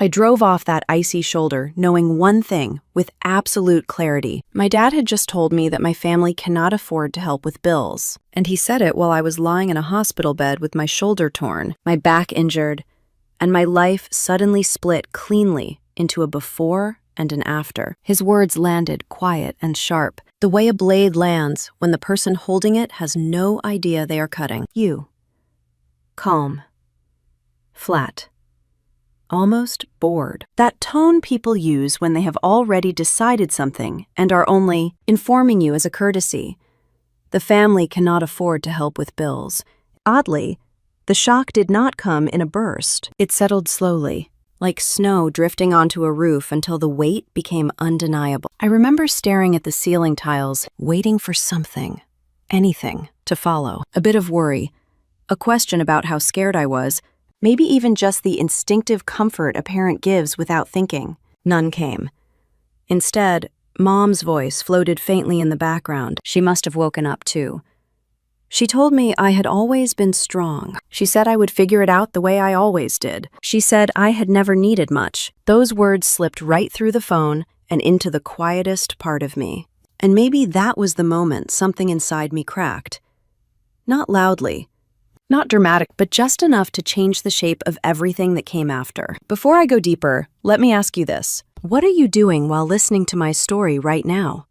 I drove off that icy shoulder, knowing one thing with absolute clarity. My dad had just told me that my family cannot afford to help with bills. And he said it while I was lying in a hospital bed with my shoulder torn, my back injured, and my life suddenly split cleanly into a before and an after. His words landed quiet and sharp, the way a blade lands when the person holding it has no idea they are cutting. You. Calm. Flat. Almost bored. That tone people use when they have already decided something and are only informing you as a courtesy. The family cannot afford to help with bills. Oddly, the shock did not come in a burst. It settled slowly, like snow drifting onto a roof until the weight became undeniable. I remember staring at the ceiling tiles, waiting for something, anything, to follow. A bit of worry, a question about how scared I was, maybe even just the instinctive comfort a parent gives without thinking. None came. Instead, Mom's voice floated faintly in the background. She must have woken up too. She told me I had always been strong. She said I would figure it out the way I always did. She said I had never needed much. Those words slipped right through the phone and into the quietest part of me. And maybe that was the moment something inside me cracked. Not loudly, not dramatic, but just enough to change the shape of everything that came after. Before I go deeper, let me ask you this. What are you doing while listening to my story right now?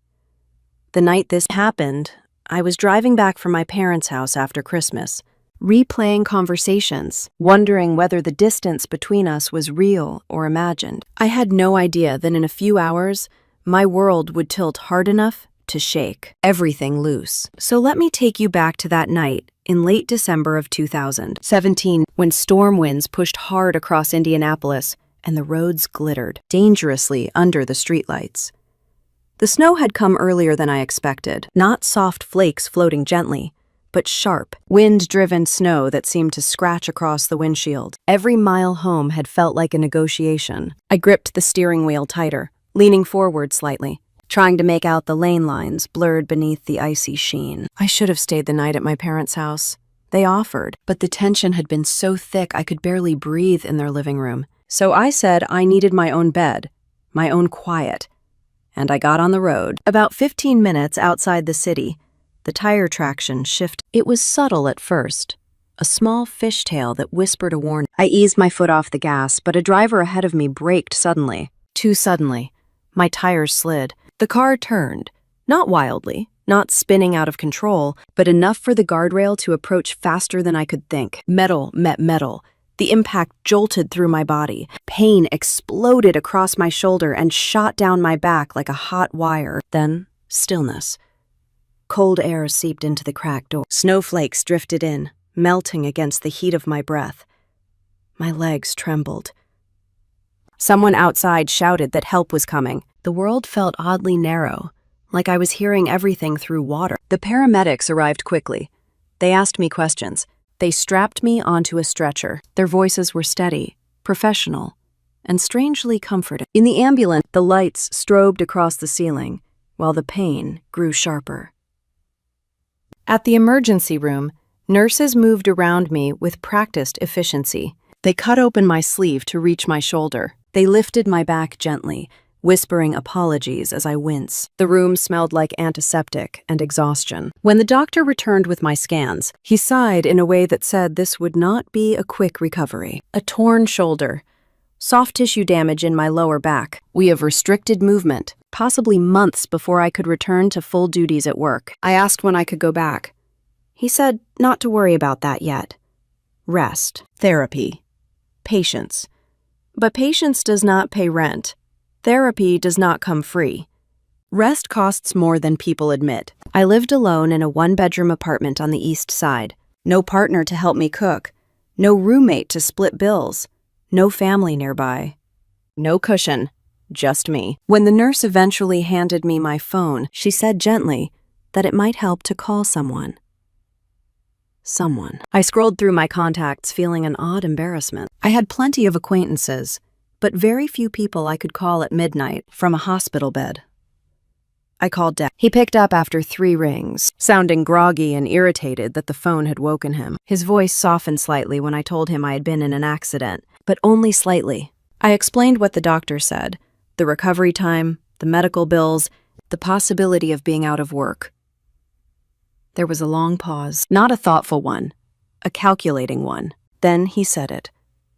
The night this happened, I was driving back from my parents' house after Christmas, replaying conversations, wondering whether the distance between us was real or imagined. I had no idea that in a few hours, my world would tilt hard enough to shake everything loose. So let me take you back to that night in late December of 2017, when storm winds pushed hard across Indianapolis and the roads glittered dangerously under the streetlights. The snow had come earlier than I expected, not soft flakes floating gently, but sharp, wind-driven snow that seemed to scratch across the windshield. Every mile home had felt like a negotiation. I gripped the steering wheel tighter, leaning forward slightly, trying to make out the lane lines blurred beneath the icy sheen. I should have stayed the night at my parents' house. They offered, but the tension had been so thick I could barely breathe in their living room. So I said I needed my own bed, my own quiet, and I got on the road. About 15 minutes outside the city, the tire traction shifted. It was subtle at first, a small fishtail that whispered a warning. I eased my foot off the gas, but a driver ahead of me braked suddenly. Too suddenly. My tires slid. The car turned, not wildly, not spinning out of control, but enough for the guardrail to approach faster than I could think. Metal met metal. The impact jolted through my body. Pain exploded across my shoulder and shot down my back like a hot wire. Then, stillness. Cold air seeped into the cracked door. Snowflakes drifted in, melting against the heat of my breath. My legs trembled. Someone outside shouted that help was coming. The world felt oddly narrow, like I was hearing everything through water. The paramedics arrived quickly. They asked me questions. They strapped me onto a stretcher. Their voices were steady, professional, and strangely comforting. In the ambulance, the lights strobed across the ceiling, while the pain grew sharper. At the emergency room, nurses moved around me with practiced efficiency. They cut open my sleeve to reach my shoulder. They lifted my back gently, whispering apologies as I wince. The room smelled like antiseptic and exhaustion. When the doctor returned with my scans, he sighed in a way that said this would not be a quick recovery. A torn shoulder, soft tissue damage in my lower back. We have restricted movement, possibly months before I could return to full duties at work. I asked when I could go back. He said not to worry about that yet. Rest, therapy, patience. But patience does not pay rent. Therapy does not come free. Rest costs more than people admit. I lived alone in a one-bedroom apartment on the east side. No partner to help me cook. No roommate to split bills. No family nearby. No cushion. Just me. When the nurse eventually handed me my phone, she said gently that it might help to call someone. Someone. I scrolled through my contacts feeling an odd embarrassment. I had plenty of acquaintances, but very few people I could call at midnight from a hospital bed. I called Dad. He picked up after 3 rings, sounding groggy and irritated that the phone had woken him. His voice softened slightly when I told him I had been in an accident, but only slightly. I explained what the doctor said, the recovery time, the medical bills, the possibility of being out of work. There was a long pause, not a thoughtful one, a calculating one. Then he said it,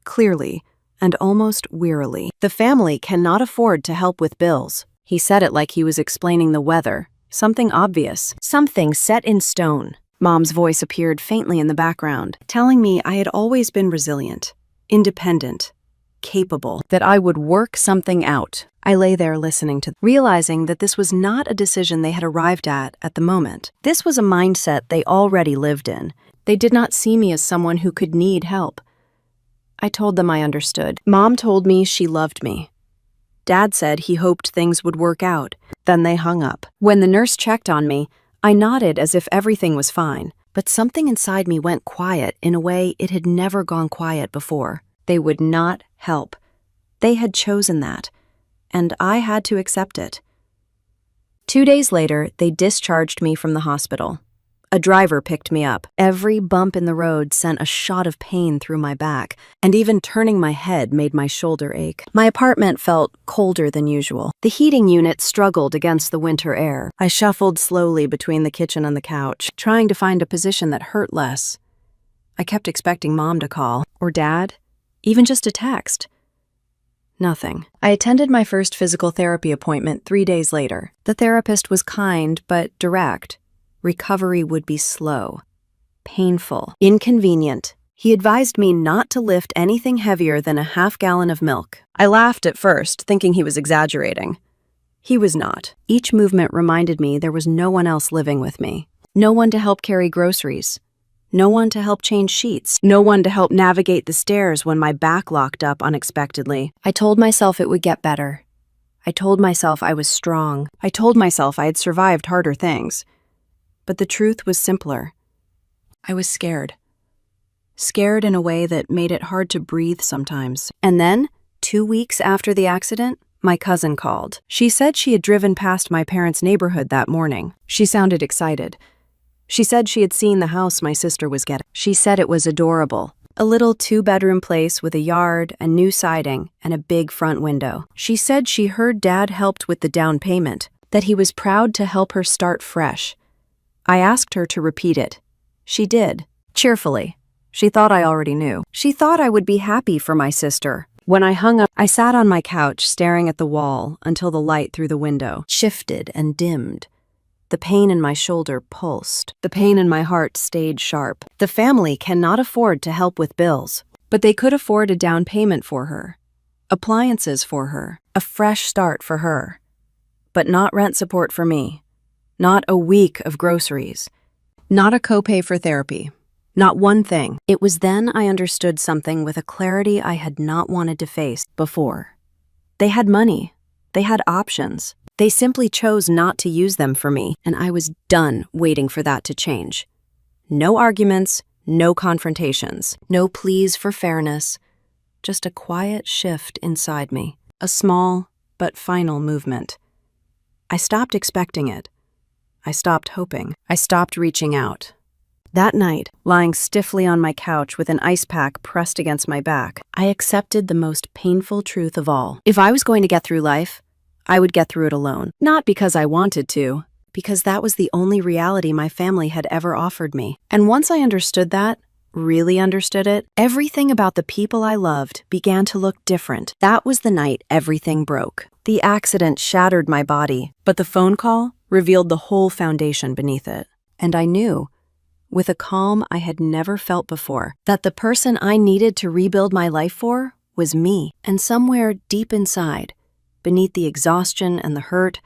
clearly and almost wearily. The family cannot afford to help with bills. He said it like he was explaining the weather, something obvious, something set in stone. Mom's voice appeared faintly in the background, telling me I had always been resilient, independent, capable, that I would work something out. I lay there listening to, realizing that this was not a decision they had arrived at the moment. This was a mindset they already lived in. They did not see me as someone who could need help. I told them I understood. Mom told me she loved me. Dad said he hoped things would work out. Then they hung up. When the nurse checked on me, I nodded as if everything was fine, but something inside me went quiet in a way it had never gone quiet before. They would not help. They had chosen that, and I had to accept it. 2 days later, they discharged me from the hospital. A driver picked me up. Every bump in the road sent a shot of pain through my back, and even turning my head made my shoulder ache. My apartment felt colder than usual. The heating unit struggled against the winter air. I shuffled slowly between the kitchen and the couch, trying to find a position that hurt less. I kept expecting Mom to call, or Dad, even just a text. Nothing. I attended my first physical therapy appointment 3 days later. The therapist was kind but direct. Recovery would be slow, painful, inconvenient. He advised me not to lift anything heavier than a half-gallon of milk. I laughed at first, thinking he was exaggerating. He was not. Each movement reminded me there was no one else living with me. No one to help carry groceries. No one to help change sheets. No one to help navigate the stairs when my back locked up unexpectedly. I told myself it would get better. I told myself I was strong. I told myself I had survived harder things. But the truth was simpler. I was scared. Scared in a way that made it hard to breathe sometimes. And then, 2 weeks after the accident, my cousin called. She said she had driven past my parents' neighborhood that morning. She sounded excited. She said she had seen the house my sister was getting. She said it was adorable. A little 2-bedroom place with a yard and new siding and a big front window. She said she heard Dad helped with the down payment, that he was proud to help her start fresh. I asked her to repeat it. She did, cheerfully. She thought I already knew. She thought I would be happy for my sister. When I hung up, I sat on my couch staring at the wall until the light through the window shifted and dimmed. The pain in my shoulder pulsed. The pain in my heart stayed sharp. The family cannot afford to help with bills, but they could afford a down payment for her, appliances for her, a fresh start for her, but not rent support for me. Not a week of groceries. Not a copay for therapy. Not one thing. It was then I understood something with a clarity I had not wanted to face before. They had money. They had options. They simply chose not to use them for me, and I was done waiting for that to change. No arguments, no confrontations, no pleas for fairness, just a quiet shift inside me, a small but final movement. I stopped expecting it. I stopped hoping. I stopped reaching out. That night, lying stiffly on my couch with an ice pack pressed against my back, I accepted the most painful truth of all. If I was going to get through life, I would get through it alone. Not because I wanted to, because that was the only reality my family had ever offered me. And once I understood that, really understood it, everything about the people I loved began to look different. That was the night everything broke. The accident shattered my body, but the phone call revealed the whole foundation beneath it. And I knew, with a calm I had never felt before, that the person I needed to rebuild my life for was me. And somewhere deep inside, beneath the exhaustion and the hurt,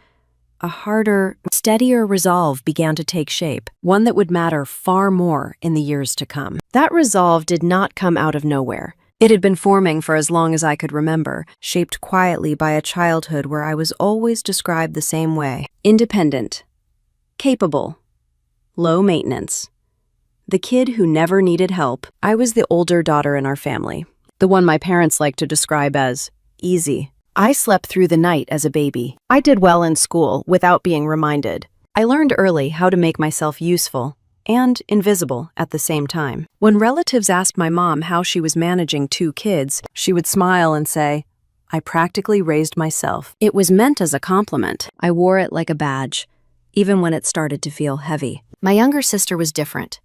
a harder, steadier resolve began to take shape, one that would matter far more in the years to come. That resolve did not come out of nowhere. It had been forming for as long as I could remember, shaped quietly by a childhood where I was always described the same way: independent, capable, low maintenance. The kid who never needed help. I was the older daughter in our family, the one my parents liked to describe as easy. I slept through the night as a baby. I did well in school without being reminded. I learned early how to make myself useful and invisible at the same time. When relatives asked my mom how she was managing 2 kids, she would smile and say, I practically raised myself. It was meant as a compliment. I wore it like a badge, even when it started to feel heavy. My younger sister was different.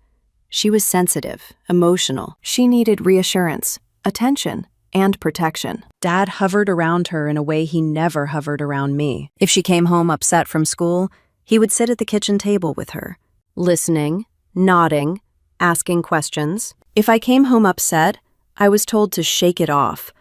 She was sensitive, emotional. She needed reassurance, attention, and protection. Dad hovered around her in a way he never hovered around me. If she came home upset from school, he would sit at the kitchen table with her, listening, nodding, asking questions. If I came home upset, I was told to shake it off.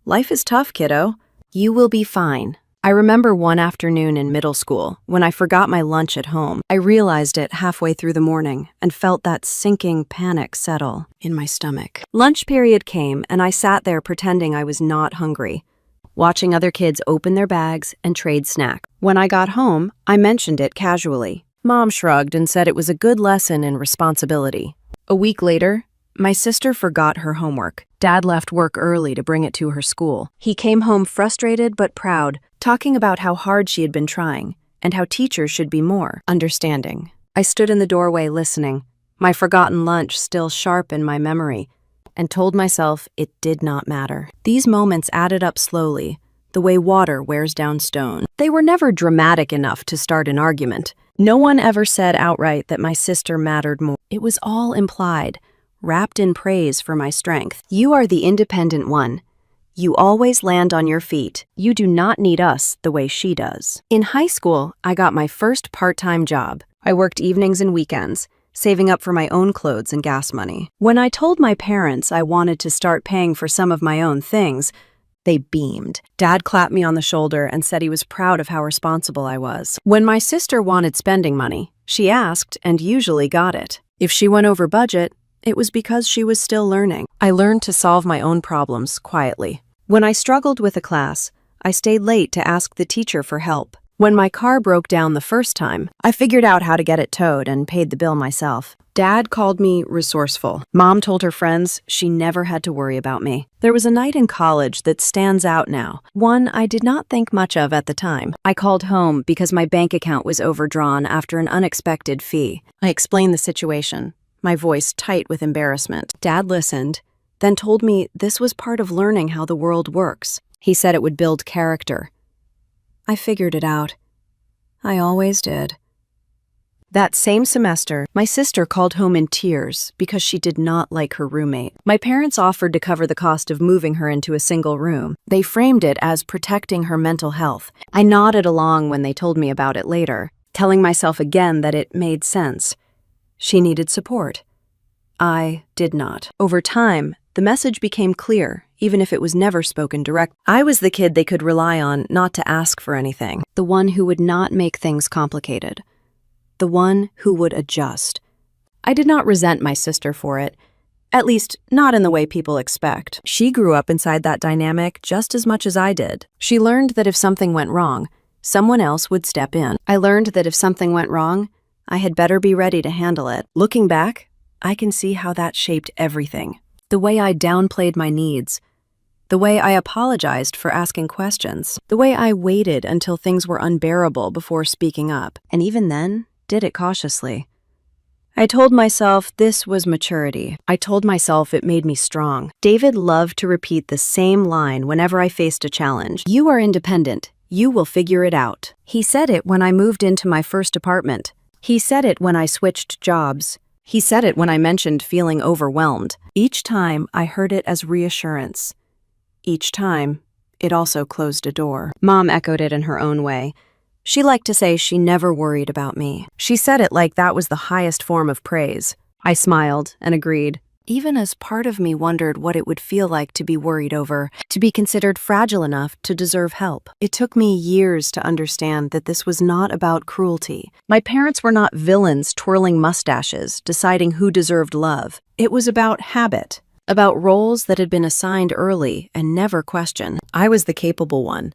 Life is tough, kiddo. You will be fine. I remember one afternoon in middle school when I forgot my lunch at home. I realized it halfway through the morning and felt that sinking panic settle in my stomach. Lunch period came and I sat there pretending I was not hungry, watching other kids open their bags and trade snacks. When I got home, I mentioned it casually. Mom shrugged and said it was a good lesson in responsibility. A week later, my sister forgot her homework. Dad left work early to bring it to her school. He came home frustrated but proud, talking about how hard she had been trying and how teachers should be more understanding. I stood in the doorway listening, my forgotten lunch still sharp in my memory, and told myself it did not matter. These moments added up slowly, the way water wears down stone. They were never dramatic enough to start an argument. No one ever said outright that my sister mattered more. It was all implied, wrapped in praise for my strength. You are the independent one. You always land on your feet. You do not need us the way she does. In high school, I got my first part-time job. I worked evenings and weekends, saving up for my own clothes and gas money. When I told my parents I wanted to start paying for some of my own things, they beamed. Dad clapped me on the shoulder and said he was proud of how responsible I was. When my sister wanted spending money, she asked and usually got it. If she went over budget, it was because she was still learning. I learned to solve my own problems quietly. When I struggled with a class, I stayed late to ask the teacher for help. When my car broke down the first time, I figured out how to get it towed and paid the bill myself. Dad called me resourceful. Mom told her friends she never had to worry about me. There was a night in college that stands out now, one I did not think much of at the time. I called home because my bank account was overdrawn after an unexpected fee. I explained the situation, my voice tight with embarrassment. Dad listened, then told me this was part of learning how the world works. He said it would build character. I figured it out. I always did. That same semester, my sister called home in tears because she did not like her roommate. My parents offered to cover the cost of moving her into a single room. They framed it as protecting her mental health. I nodded along when they told me about it later, telling myself again that it made sense. She needed support. I did not. Over time, the message became clear, even if it was never spoken direct. I was the kid they could rely on not to ask for anything, the one who would not make things complicated, the one who would adjust. I did not resent my sister for it, at least not in the way people expect. She grew up inside that dynamic just as much as I did. She learned that if something went wrong, someone else would step in. I learned that if something went wrong, I had better be ready to handle it. Looking back, I can see how that shaped everything. The way I downplayed my needs, the way I apologized for asking questions, the way I waited until things were unbearable before speaking up, and even then, did it cautiously. I told myself this was maturity. I told myself it made me strong. David loved to repeat the same line whenever I faced a challenge. You are independent. You will figure it out. He said it when I moved into my first apartment. He said it when I switched jobs. He said it when I mentioned feeling overwhelmed. Each time, I heard it as reassurance. Each time, it also closed a door. Mom echoed it in her own way. She liked to say she never worried about me. She said it like that was the highest form of praise. I smiled and agreed, even as part of me wondered what it would feel like to be worried over, to be considered fragile enough to deserve help. It took me years to understand that this was not about cruelty. My parents were not villains twirling mustaches, deciding who deserved love. It was about habit, about roles that had been assigned early and never questioned. I was the capable one.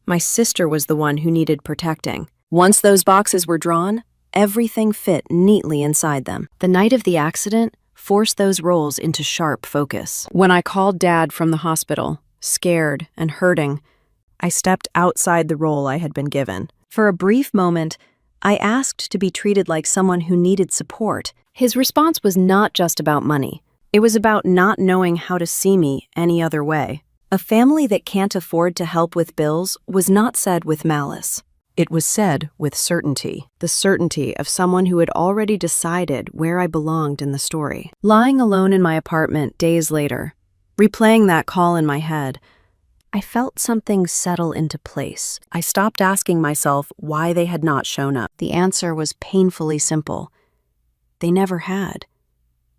My sister was the one who needed protecting. Once those boxes were drawn, everything fit neatly inside them. The night of the accident forced those roles into sharp focus. When I called Dad from the hospital, scared and hurting, I stepped outside the role I had been given. For a brief moment, I asked to be treated like someone who needed support. His response was not just about money. It was about not knowing how to see me any other way. A family that can't afford to help with bills was not said with malice. It was said with certainty, the certainty of someone who had already decided where I belonged in the story. Lying alone in my apartment days later, replaying that call in my head, I felt something settle into place. I stopped asking myself why they had not shown up. The answer was painfully simple. They never had.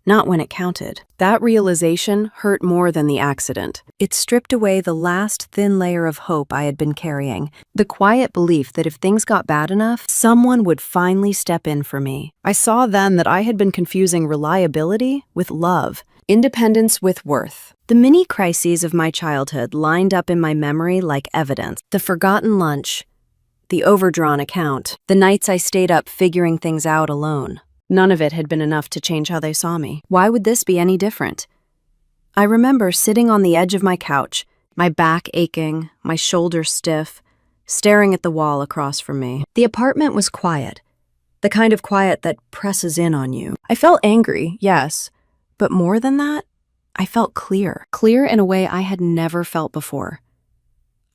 Not when it counted. That realization hurt more than the accident. It stripped away the last thin layer of hope I had been carrying, the quiet belief that if things got bad enough, someone would finally step in for me. I saw then that I had been confusing reliability with love, independence with worth. The mini crises of my childhood lined up in my memory like evidence. The forgotten lunch, the overdrawn account, the nights I stayed up figuring things out alone. None of it had been enough to change how they saw me. Why would this be any different? I remember sitting on the edge of my couch, my back aching, my shoulders stiff, staring at the wall across from me. The apartment was quiet, the kind of quiet that presses in on you. I felt angry, yes, but more than that, I felt clear in a way I had never felt before.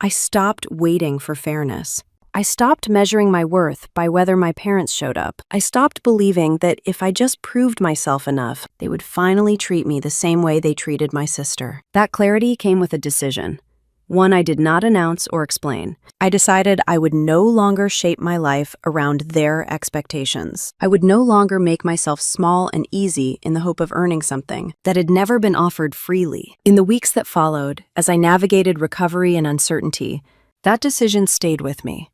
I stopped waiting for fairness. I stopped measuring my worth by whether my parents showed up. I stopped believing that if I just proved myself enough, they would finally treat me the same way they treated my sister. That clarity came with a decision, one I did not announce or explain. I decided I would no longer shape my life around their expectations. I would no longer make myself small and easy in the hope of earning something that had never been offered freely. In the weeks that followed, as I navigated recovery and uncertainty, that decision stayed with me.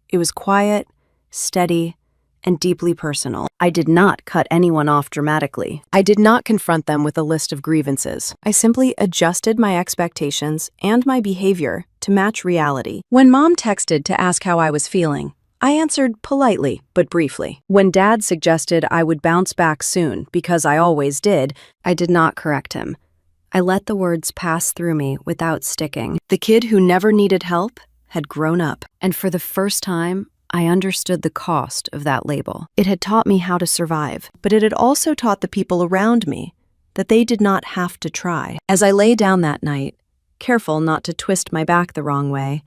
It was quiet, steady, and deeply personal. I did not cut anyone off dramatically. I did not confront them with a list of grievances. I simply adjusted my expectations and my behavior to match reality. When Mom texted to ask how I was feeling, I answered politely but briefly. When Dad suggested I would bounce back soon, because I always did, I did not correct him. I let the words pass through me without sticking. The kid who never needed help had grown up, and for the first time, I understood the cost of that label. It had taught me how to survive, but it had also taught the people around me that they did not have to try. As I lay down that night, careful not to twist my back the wrong way,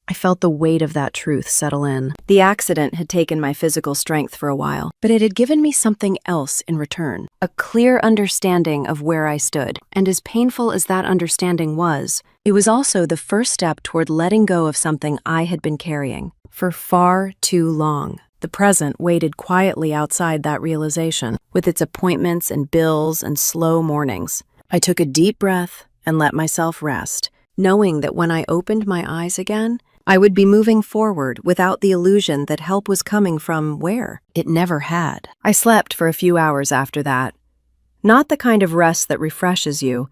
I felt the weight of that truth settle in. The accident had taken my physical strength for a while, but it had given me something else in return, a clear understanding of where I stood. And as painful as that understanding was, it was also the first step toward letting go of something I had been carrying for far too long. The present waited quietly outside that realization, with its appointments and bills and slow mornings. I took a deep breath and let myself rest, knowing that when I opened my eyes again, I would be moving forward without the illusion that help was coming from where it never had. I slept for a few hours after that. Not the kind of rest that refreshes you,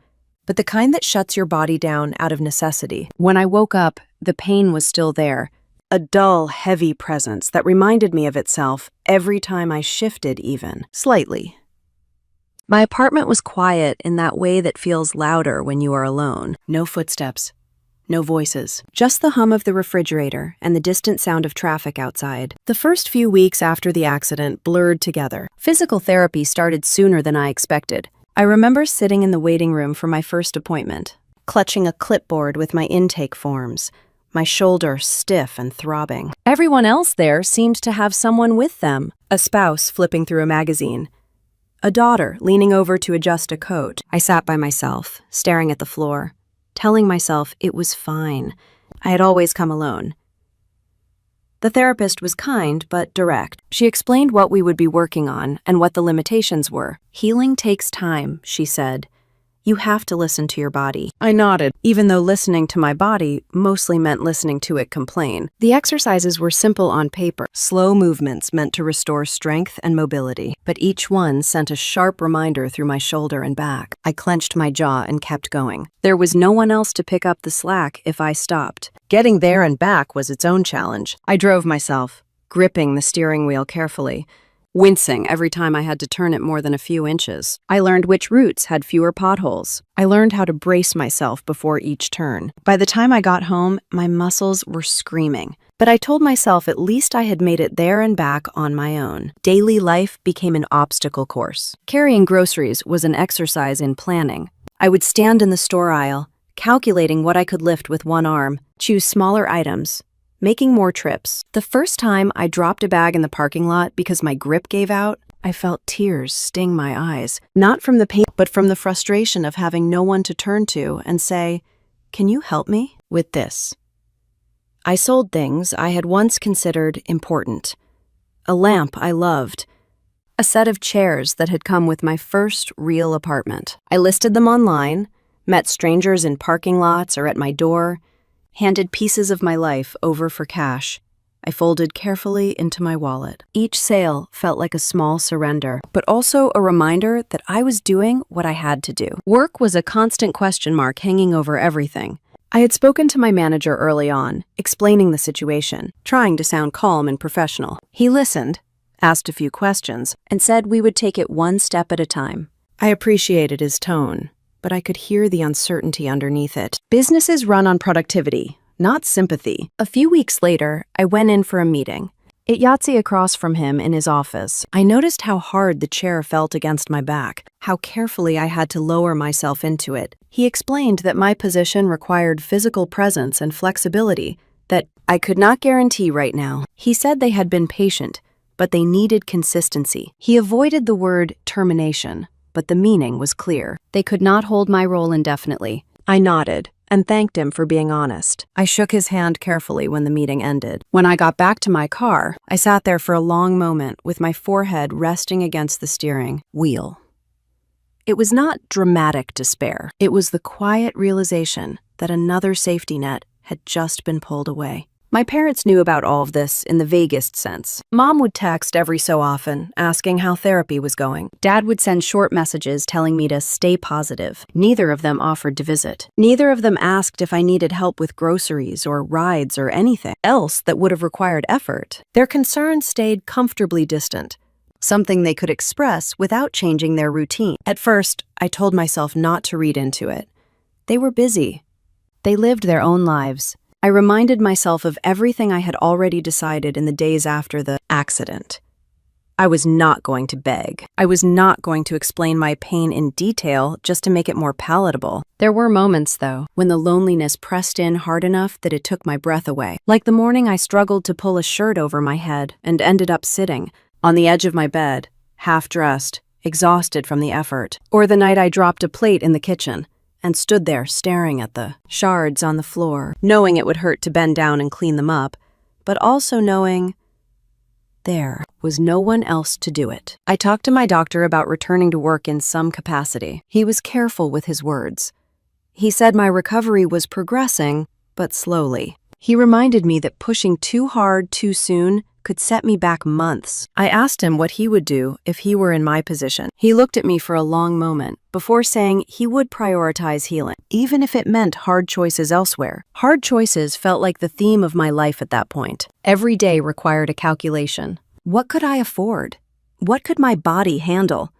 but the kind that shuts your body down out of necessity. When I woke up, the pain was still there, a dull, heavy presence that reminded me of itself every time I shifted even slightly. My apartment was quiet in that way that feels louder when you are alone. No footsteps. No voices, just the hum of the refrigerator and the distant sound of traffic outside. The first few weeks after the accident blurred together. Physical therapy started sooner than I expected. I remember sitting in the waiting room for my first appointment, clutching a clipboard with my intake forms, my shoulder stiff and throbbing. Everyone else there seemed to have someone with them, a spouse flipping through a magazine, a daughter leaning over to adjust a coat. I sat by myself, staring at the floor, telling myself it was fine. I had always come alone. The therapist was kind but direct. She explained what we would be working on and what the limitations were. Healing takes time, she said. You have to listen to your body. I nodded, even though listening to my body mostly meant listening to it complain. The exercises were simple on paper, slow movements meant to restore strength and mobility, but each one sent a sharp reminder through my shoulder and back. I clenched my jaw and kept going. There was no one else to pick up the slack if I stopped. Getting there and back was its own challenge. I drove myself, gripping the steering wheel carefully, wincing every time I had to turn it more than a few inches. I learned which routes had fewer potholes. I learned how to brace myself before each turn. By the time I got home, my muscles were screaming. But I told myself at least I had made it there and back on my own. Daily life became an obstacle course. Carrying groceries was an exercise in planning. I would stand in the store aisle, calculating what I could lift with one arm, choose smaller items, making more trips. The first time I dropped a bag in the parking lot because my grip gave out, I felt tears sting my eyes, not from the pain, but from the frustration of having no one to turn to and say, "Can you help me with this?" I sold things I had once considered important. A lamp I loved, a set of chairs that had come with my first real apartment. I listed them online, met strangers in parking lots or at my door, handed pieces of my life over for cash. I folded carefully into my wallet. Each sale felt like a small surrender, but also a reminder that I was doing what I had to do. Work was a constant question mark hanging over everything. I had spoken to my manager early on, explaining the situation, trying to sound calm and professional. He listened, asked a few questions, and said we would take it one step at a time. I appreciated his tone, but I could hear the uncertainty underneath it. Businesses run on productivity, not sympathy. A few weeks later, I went in for a meeting. At Yahtzee across from him in his office, I noticed how hard the chair felt against my back, how carefully I had to lower myself into it. He explained that my position required physical presence and flexibility that I could not guarantee right now. He said they had been patient, but they needed consistency. He avoided the word termination, but the meaning was clear. They could not hold my role indefinitely. I nodded and thanked him for being honest. I shook his hand carefully when the meeting ended. When I got back to my car, I sat there for a long moment with my forehead resting against the steering wheel. It was not dramatic despair. It was the quiet realization that another safety net had just been pulled away. My parents knew about all of this in the vaguest sense. Mom would text every so often, asking how therapy was going. Dad would send short messages telling me to stay positive. Neither of them offered to visit. Neither of them asked if I needed help with groceries or rides or anything else that would have required effort. Their concerns stayed comfortably distant, something they could express without changing their routine. At first, I told myself not to read into it. They were busy. They lived their own lives. I reminded myself of everything I had already decided in the days after the accident. I was not going to beg. I was not going to explain my pain in detail just to make it more palatable. There were moments, though, when the loneliness pressed in hard enough that it took my breath away. Like the morning I struggled to pull a shirt over my head and ended up sitting on the edge of my bed, half-dressed, exhausted from the effort. Or the night I dropped a plate in the kitchen and stood there staring at the shards on the floor, knowing it would hurt to bend down and clean them up, but also knowing there was no one else to do it. I talked to my doctor about returning to work in some capacity. He was careful with his words. He said my recovery was progressing, but slowly. He reminded me that pushing too hard too soon could set me back months. I asked him what he would do if he were in my position. He looked at me for a long moment before saying he would prioritize healing, even if it meant hard choices elsewhere. Hard choices felt like the theme of my life at that point. Every day required a calculation. What could I afford? What could my body handle?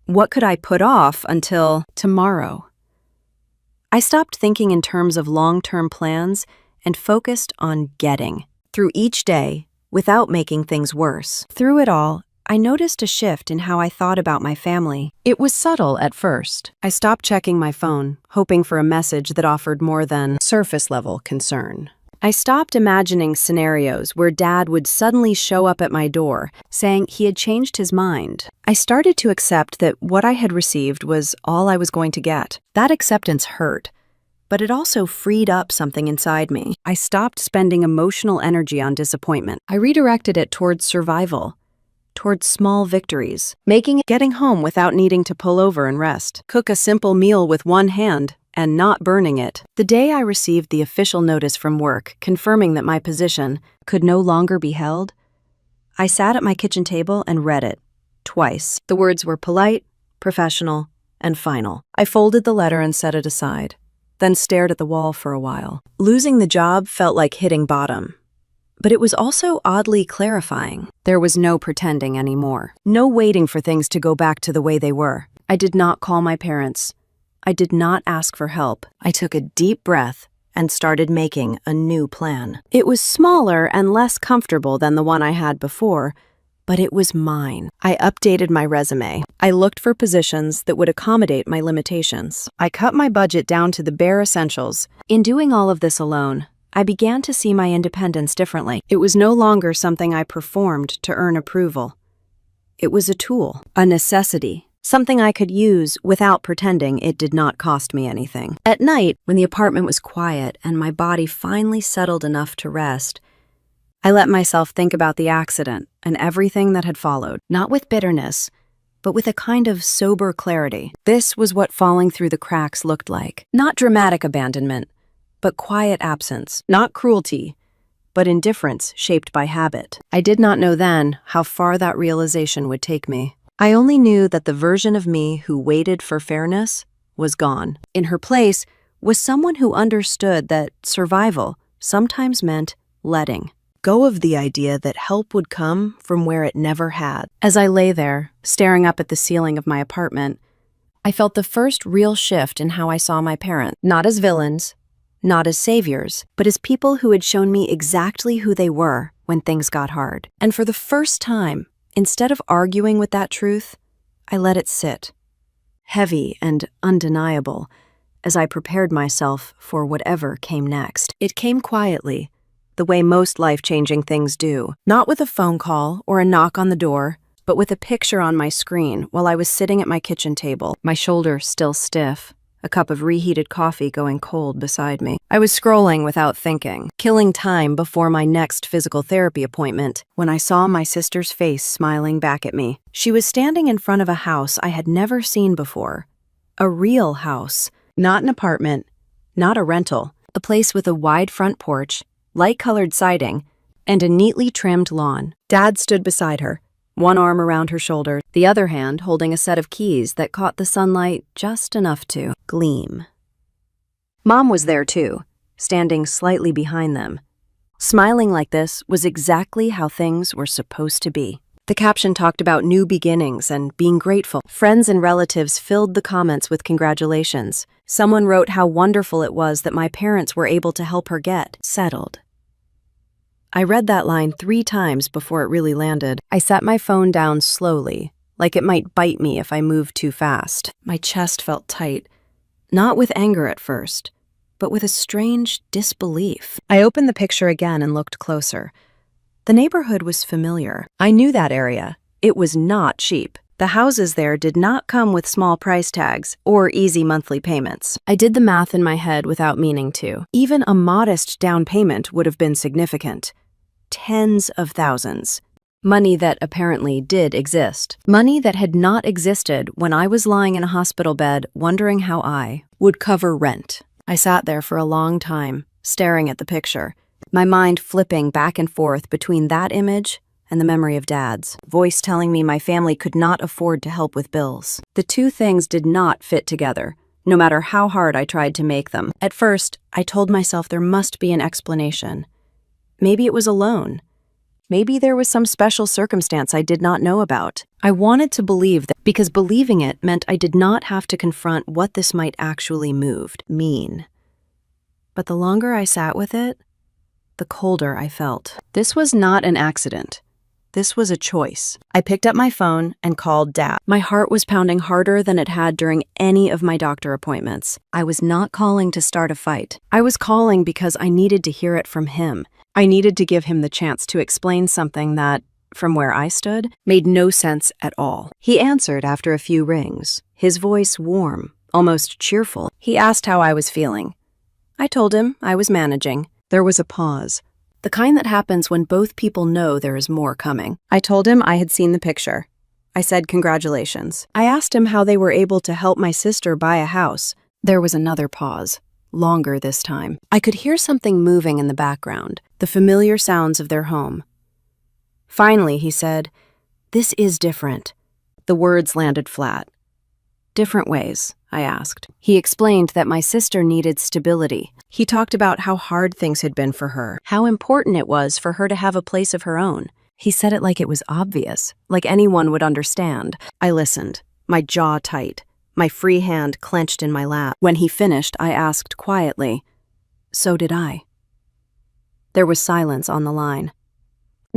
What could I put off until tomorrow? I stopped thinking in terms of long-term plans and focused on getting through each day without making things worse. Through it all, I noticed a shift in how I thought about my family. It was subtle at first. I stopped checking my phone, hoping for a message that offered more than surface-level concern. I stopped imagining scenarios where Dad would suddenly show up at my door, saying he had changed his mind. I started to accept that what I had received was all I was going to get. That acceptance hurt, but it also freed up something inside me. I stopped spending emotional energy on disappointment. I redirected it towards survival, towards small victories, getting home without needing to pull over and rest, cook a simple meal with one hand and not burning it. The day I received the official notice from work confirming that my position could no longer be held, I sat at my kitchen table and read it twice. The words were polite, professional, and final. I folded the letter and set it aside, then stared at the wall for a while. Losing the job felt like hitting bottom, but it was also oddly clarifying. There was no pretending anymore, no waiting for things to go back to the way they were. I did not call my parents. I did not ask for help. I took a deep breath and started making a new plan. It was smaller and less comfortable than the one I had before, but it was mine. I updated my resume. I looked for positions that would accommodate my limitations. I cut my budget down to the bare essentials. In doing all of this alone, I began to see my independence differently. It was no longer something I performed to earn approval. It was a tool, a necessity, something I could use without pretending it did not cost me anything. At night, when the apartment was quiet and my body finally settled enough to rest, I let myself think about the accident and everything that had followed, not with bitterness, but with a kind of sober clarity. This was what falling through the cracks looked like. Not dramatic abandonment, but quiet absence. Not cruelty, but indifference shaped by habit. I did not know then how far that realization would take me. I only knew that the version of me who waited for fairness was gone. In her place was someone who understood that survival sometimes meant letting go of the idea that help would come from where it never had. As I lay there, staring up at the ceiling of my apartment, I felt the first real shift in how I saw my parents, not as villains, not as saviors, but as people who had shown me exactly who they were when things got hard. And for the first time, instead of arguing with that truth, I let it sit, heavy and undeniable, as I prepared myself for whatever came next. It came quietly, the way most life-changing things do, not with a phone call or a knock on the door, but with a picture on my screen while I was sitting at my kitchen table, my shoulder still stiff, a cup of reheated coffee going cold beside me. I was scrolling without thinking, killing time before my next physical therapy appointment, when I saw my sister's face smiling back at me. She was standing in front of a house I had never seen before. A real house, not an apartment, not a rental, a place with a wide front porch, light-colored siding, and a neatly trimmed lawn. Dad stood beside her, one arm around her shoulder, the other hand holding a set of keys that caught the sunlight just enough to gleam. Mom was there too, standing slightly behind them. Smiling like this was exactly how things were supposed to be. The caption talked about new beginnings and being grateful. Friends and relatives filled the comments with congratulations. Someone wrote how wonderful it was that my parents were able to help her get settled. I read that line 3 times before it really landed. I set my phone down slowly, like it might bite me if I moved too fast. My chest felt tight, not with anger at first, but with a strange disbelief. I opened the picture again and looked closer. The neighborhood was familiar. I knew that area. It was not cheap. The houses there did not come with small price tags or easy monthly payments. I did the math in my head without meaning to. Even a modest down payment would have been significant. Tens of thousands. Money that apparently did exist. Money that had not existed when I was lying in a hospital bed wondering how I would cover rent. I sat there for a long time, staring at the picture, my mind flipping back and forth between that image and the memory of Dad's voice telling me my family could not afford to help with bills. The two things did not fit together, no matter how hard I tried to make them. At first, I told myself there must be an explanation. Maybe it was a loan. Maybe there was some special circumstance I did not know about. I wanted to believe that because believing it meant I did not have to confront what this might actually mean. But the longer I sat with it, the colder I felt. This was not an accident. This was a choice. I picked up my phone and called Dad. My heart was pounding harder than it had during any of my doctor appointments. I was not calling to start a fight. I was calling because I needed to hear it from him. I needed to give him the chance to explain something that, from where I stood, made no sense at all. He answered after a few rings, his voice warm, almost cheerful. He asked how I was feeling. I told him I was managing. There was a pause, the kind that happens when both people know there is more coming. I told him I had seen the picture. I said congratulations. I asked him how they were able to help my sister buy a house. There was another pause, longer this time. I could hear something moving in the background, the familiar sounds of their home. Finally, he said, "This is different." The words landed flat. "Different ways?" I asked. He explained that my sister needed stability. He talked about how hard things had been for her, how important it was for her to have a place of her own. He said it like it was obvious, like anyone would understand. I listened, my jaw tight, my free hand clenched in my lap. When he finished, I asked quietly, "So did I." There was silence on the line.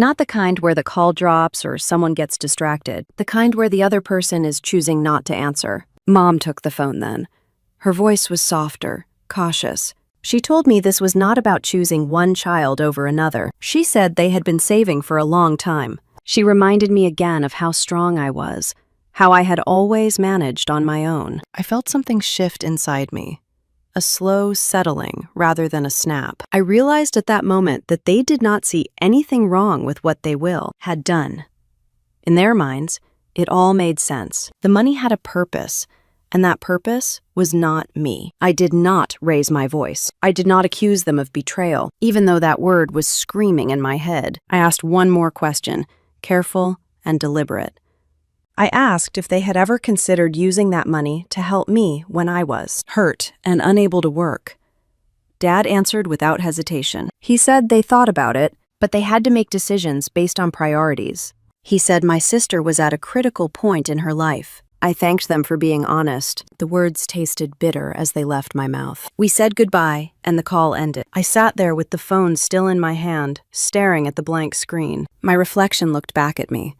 Not the kind where the call drops or someone gets distracted. The kind where the other person is choosing not to answer. Mom took the phone then. Her voice was softer, cautious. She told me this was not about choosing one child over another. She said they had been saving for a long time. She reminded me again of how strong I was, how I had always managed on my own. I felt something shift inside me, a slow settling rather than a snap. I realized at that moment that they did not see anything wrong with what they had done. In their minds, it all made sense. The money had a purpose, and that purpose was not me. I did not raise my voice. I did not accuse them of betrayal, even though that word was screaming in my head. I asked one more question, careful and deliberate. I asked if they had ever considered using that money to help me when I was hurt and unable to work. Dad answered without hesitation. He said they thought about it, but they had to make decisions based on priorities. He said my sister was at a critical point in her life. I thanked them for being honest. The words tasted bitter as they left my mouth. We said goodbye, and the call ended. I sat there with the phone still in my hand, staring at the blank screen. My reflection looked back at me,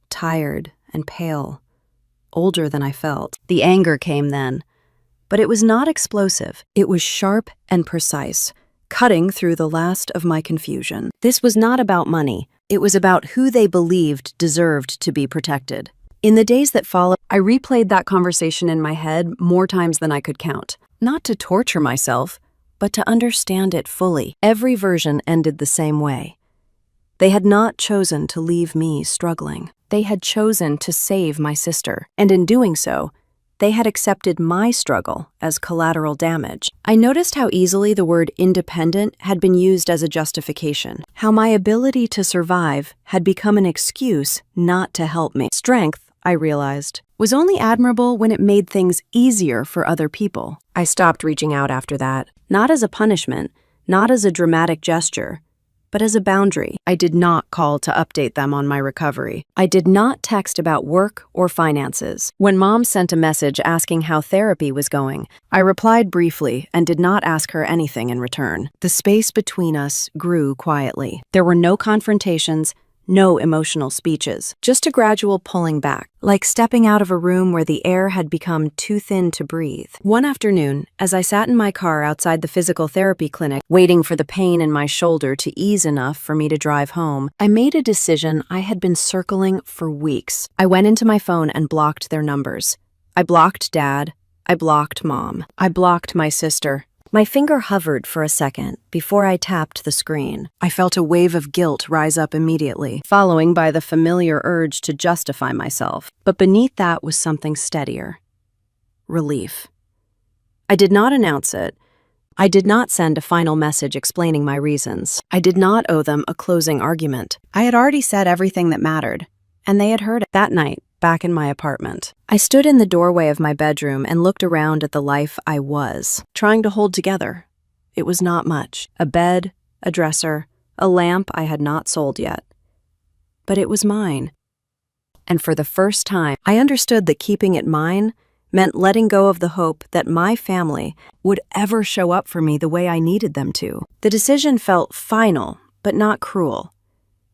tired and pale, older than I felt. The anger came then, but it was not explosive. It was sharp and precise, cutting through the last of my confusion. This was not about money. It was about who they believed deserved to be protected. In the days that followed, I replayed that conversation in my head more times than I could count. Not to torture myself, but to understand it fully. Every version ended the same way. They had not chosen to leave me struggling. They had chosen to save my sister, and in doing so, they had accepted my struggle as collateral damage. I noticed how easily the word independent had been used as a justification, how my ability to survive had become an excuse not to help me. Strength, I realized, was only admirable when it made things easier for other people. I stopped reaching out after that, not as a punishment, not as a dramatic gesture, but as a boundary. I did not call to update them on my recovery. I did not text about work or finances. When Mom sent a message asking how therapy was going, I replied briefly and did not ask her anything in return. The space between us grew quietly. There were no confrontations, no emotional speeches, just a gradual pulling back, like stepping out of a room where the air had become too thin to breathe. One afternoon, as I sat in my car outside the physical therapy clinic, waiting for the pain in my shoulder to ease enough for me to drive home, I made a decision I had been circling for weeks. I went into my phone and blocked their numbers. I blocked Dad. I blocked Mom. I blocked my sister. My finger hovered for a second before I tapped the screen. I felt a wave of guilt rise up immediately, following by the familiar urge to justify myself. But beneath that was something steadier. Relief. I did not announce it. I did not send a final message explaining my reasons. I did not owe them a closing argument. I had already said everything that mattered, and they had heard it. That night, back in my apartment, I stood in the doorway of my bedroom and looked around at the life I was, trying to hold together. It was not much. A bed, a dresser, a lamp I had not sold yet. But it was mine. And for the first time, I understood that keeping it mine meant letting go of the hope that my family would ever show up for me the way I needed them to. The decision felt final, but not cruel.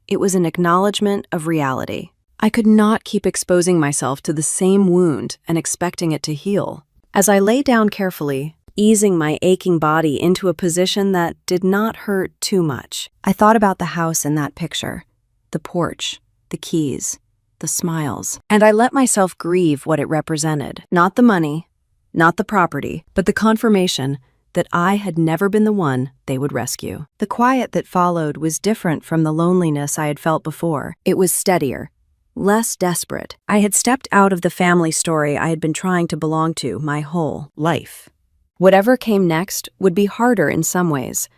It was an acknowledgement of reality. I could not keep exposing myself to the same wound and expecting it to heal. As I lay down carefully, easing my aching body into a position that did not hurt too much, I thought about the house in that picture, the porch, the keys, the smiles, and I let myself grieve what it represented. Not the money, not the property, but the confirmation that I had never been the one they would rescue. The quiet that followed was different from the loneliness I had felt before. It was steadier, less desperate. I had stepped out of the family story I had been trying to belong to my whole life. Whatever came next would be harder in some ways,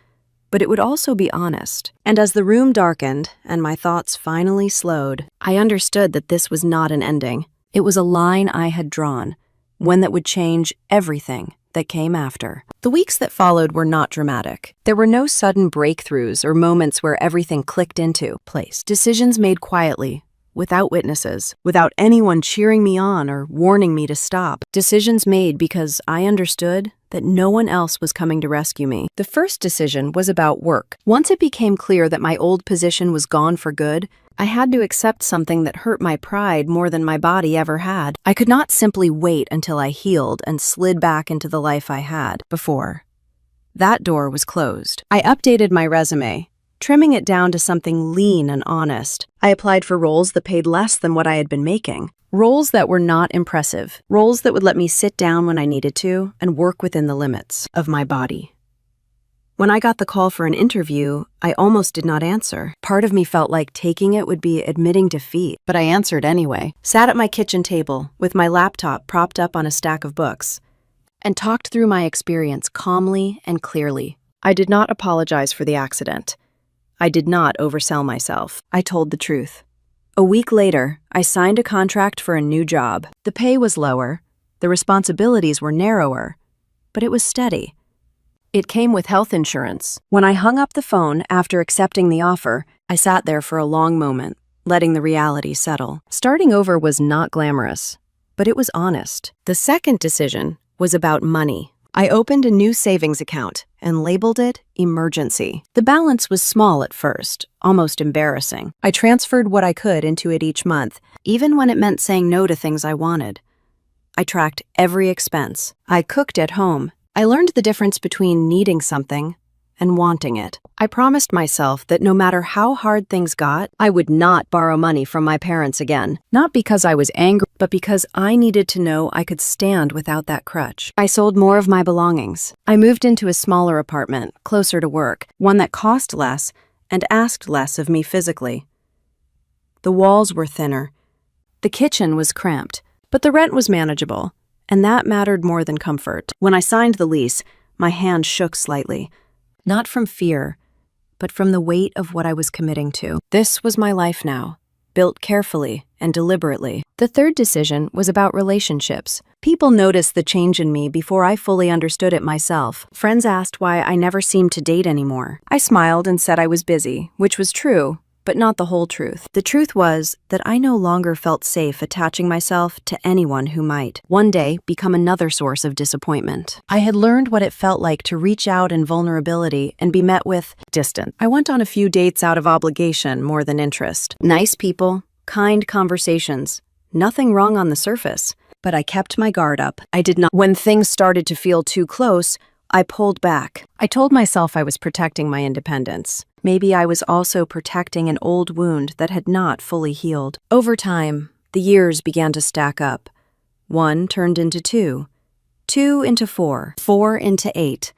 but it would also be honest. And as the room darkened and my thoughts finally slowed, I understood that this was not an ending. It was a line I had drawn, one that would change everything that came after. The weeks that followed were not dramatic. There were no sudden breakthroughs or moments where everything clicked into place. Decisions made quietly, without witnesses, without anyone cheering me on or warning me to stop. Decisions made because I understood that no one else was coming to rescue me. The first decision was about work. Once it became clear that my old position was gone for good, I had to accept something that hurt my pride more than my body ever had. I could not simply wait until I healed and slid back into the life I had before. That door was closed. I updated my resume, trimming it down to something lean and honest. I applied for roles that paid less than what I had been making. Roles that were not impressive. Roles that would let me sit down when I needed to and work within the limits of my body. When I got the call for an interview, I almost did not answer. Part of me felt like taking it would be admitting defeat, but I answered anyway. Sat at my kitchen table with my laptop propped up on a stack of books and talked through my experience calmly and clearly. I did not apologize for the accident. I did not oversell myself. I told the truth. A week later, I signed a contract for a new job. The pay was lower, the responsibilities were narrower, but it was steady. It came with health insurance. When I hung up the phone after accepting the offer, I sat there for a long moment, letting the reality settle. Starting over was not glamorous, but it was honest. The second decision was about money. I opened a new savings account and labeled it emergency. The balance was small at first, almost embarrassing. I transferred what I could into it each month, even when it meant saying no to things I wanted. I tracked every expense. I cooked at home. I learned the difference between needing something and wanting it. I promised myself that no matter how hard things got, I would not borrow money from my parents again. Not because I was angry, but because I needed to know I could stand without that crutch. I sold more of my belongings. I moved into a smaller apartment, closer to work, one that cost less and asked less of me physically. The walls were thinner. The kitchen was cramped, but the rent was manageable, and that mattered more than comfort. When I signed the lease, my hand shook slightly. Not from fear, but from the weight of what I was committing to. This was my life now, built carefully and deliberately. The third decision was about relationships. People noticed the change in me before I fully understood it myself. Friends asked why I never seemed to date anymore. I smiled and said I was busy, which was true, but not the whole truth. The truth was that I no longer felt safe attaching myself to anyone who might one day become another source of disappointment. I had learned what it felt like to reach out in vulnerability and be met with distance. I went on a few dates out of obligation more than interest. Nice people, kind conversations, nothing wrong on the surface. But I kept my guard up. I did not. When things started to feel too close, I pulled back. I told myself I was protecting my independence. Maybe I was also protecting an old wound that had not fully healed. Over time, the years began to stack up. 1 turned into 2, 2 into 4, 4 into 8.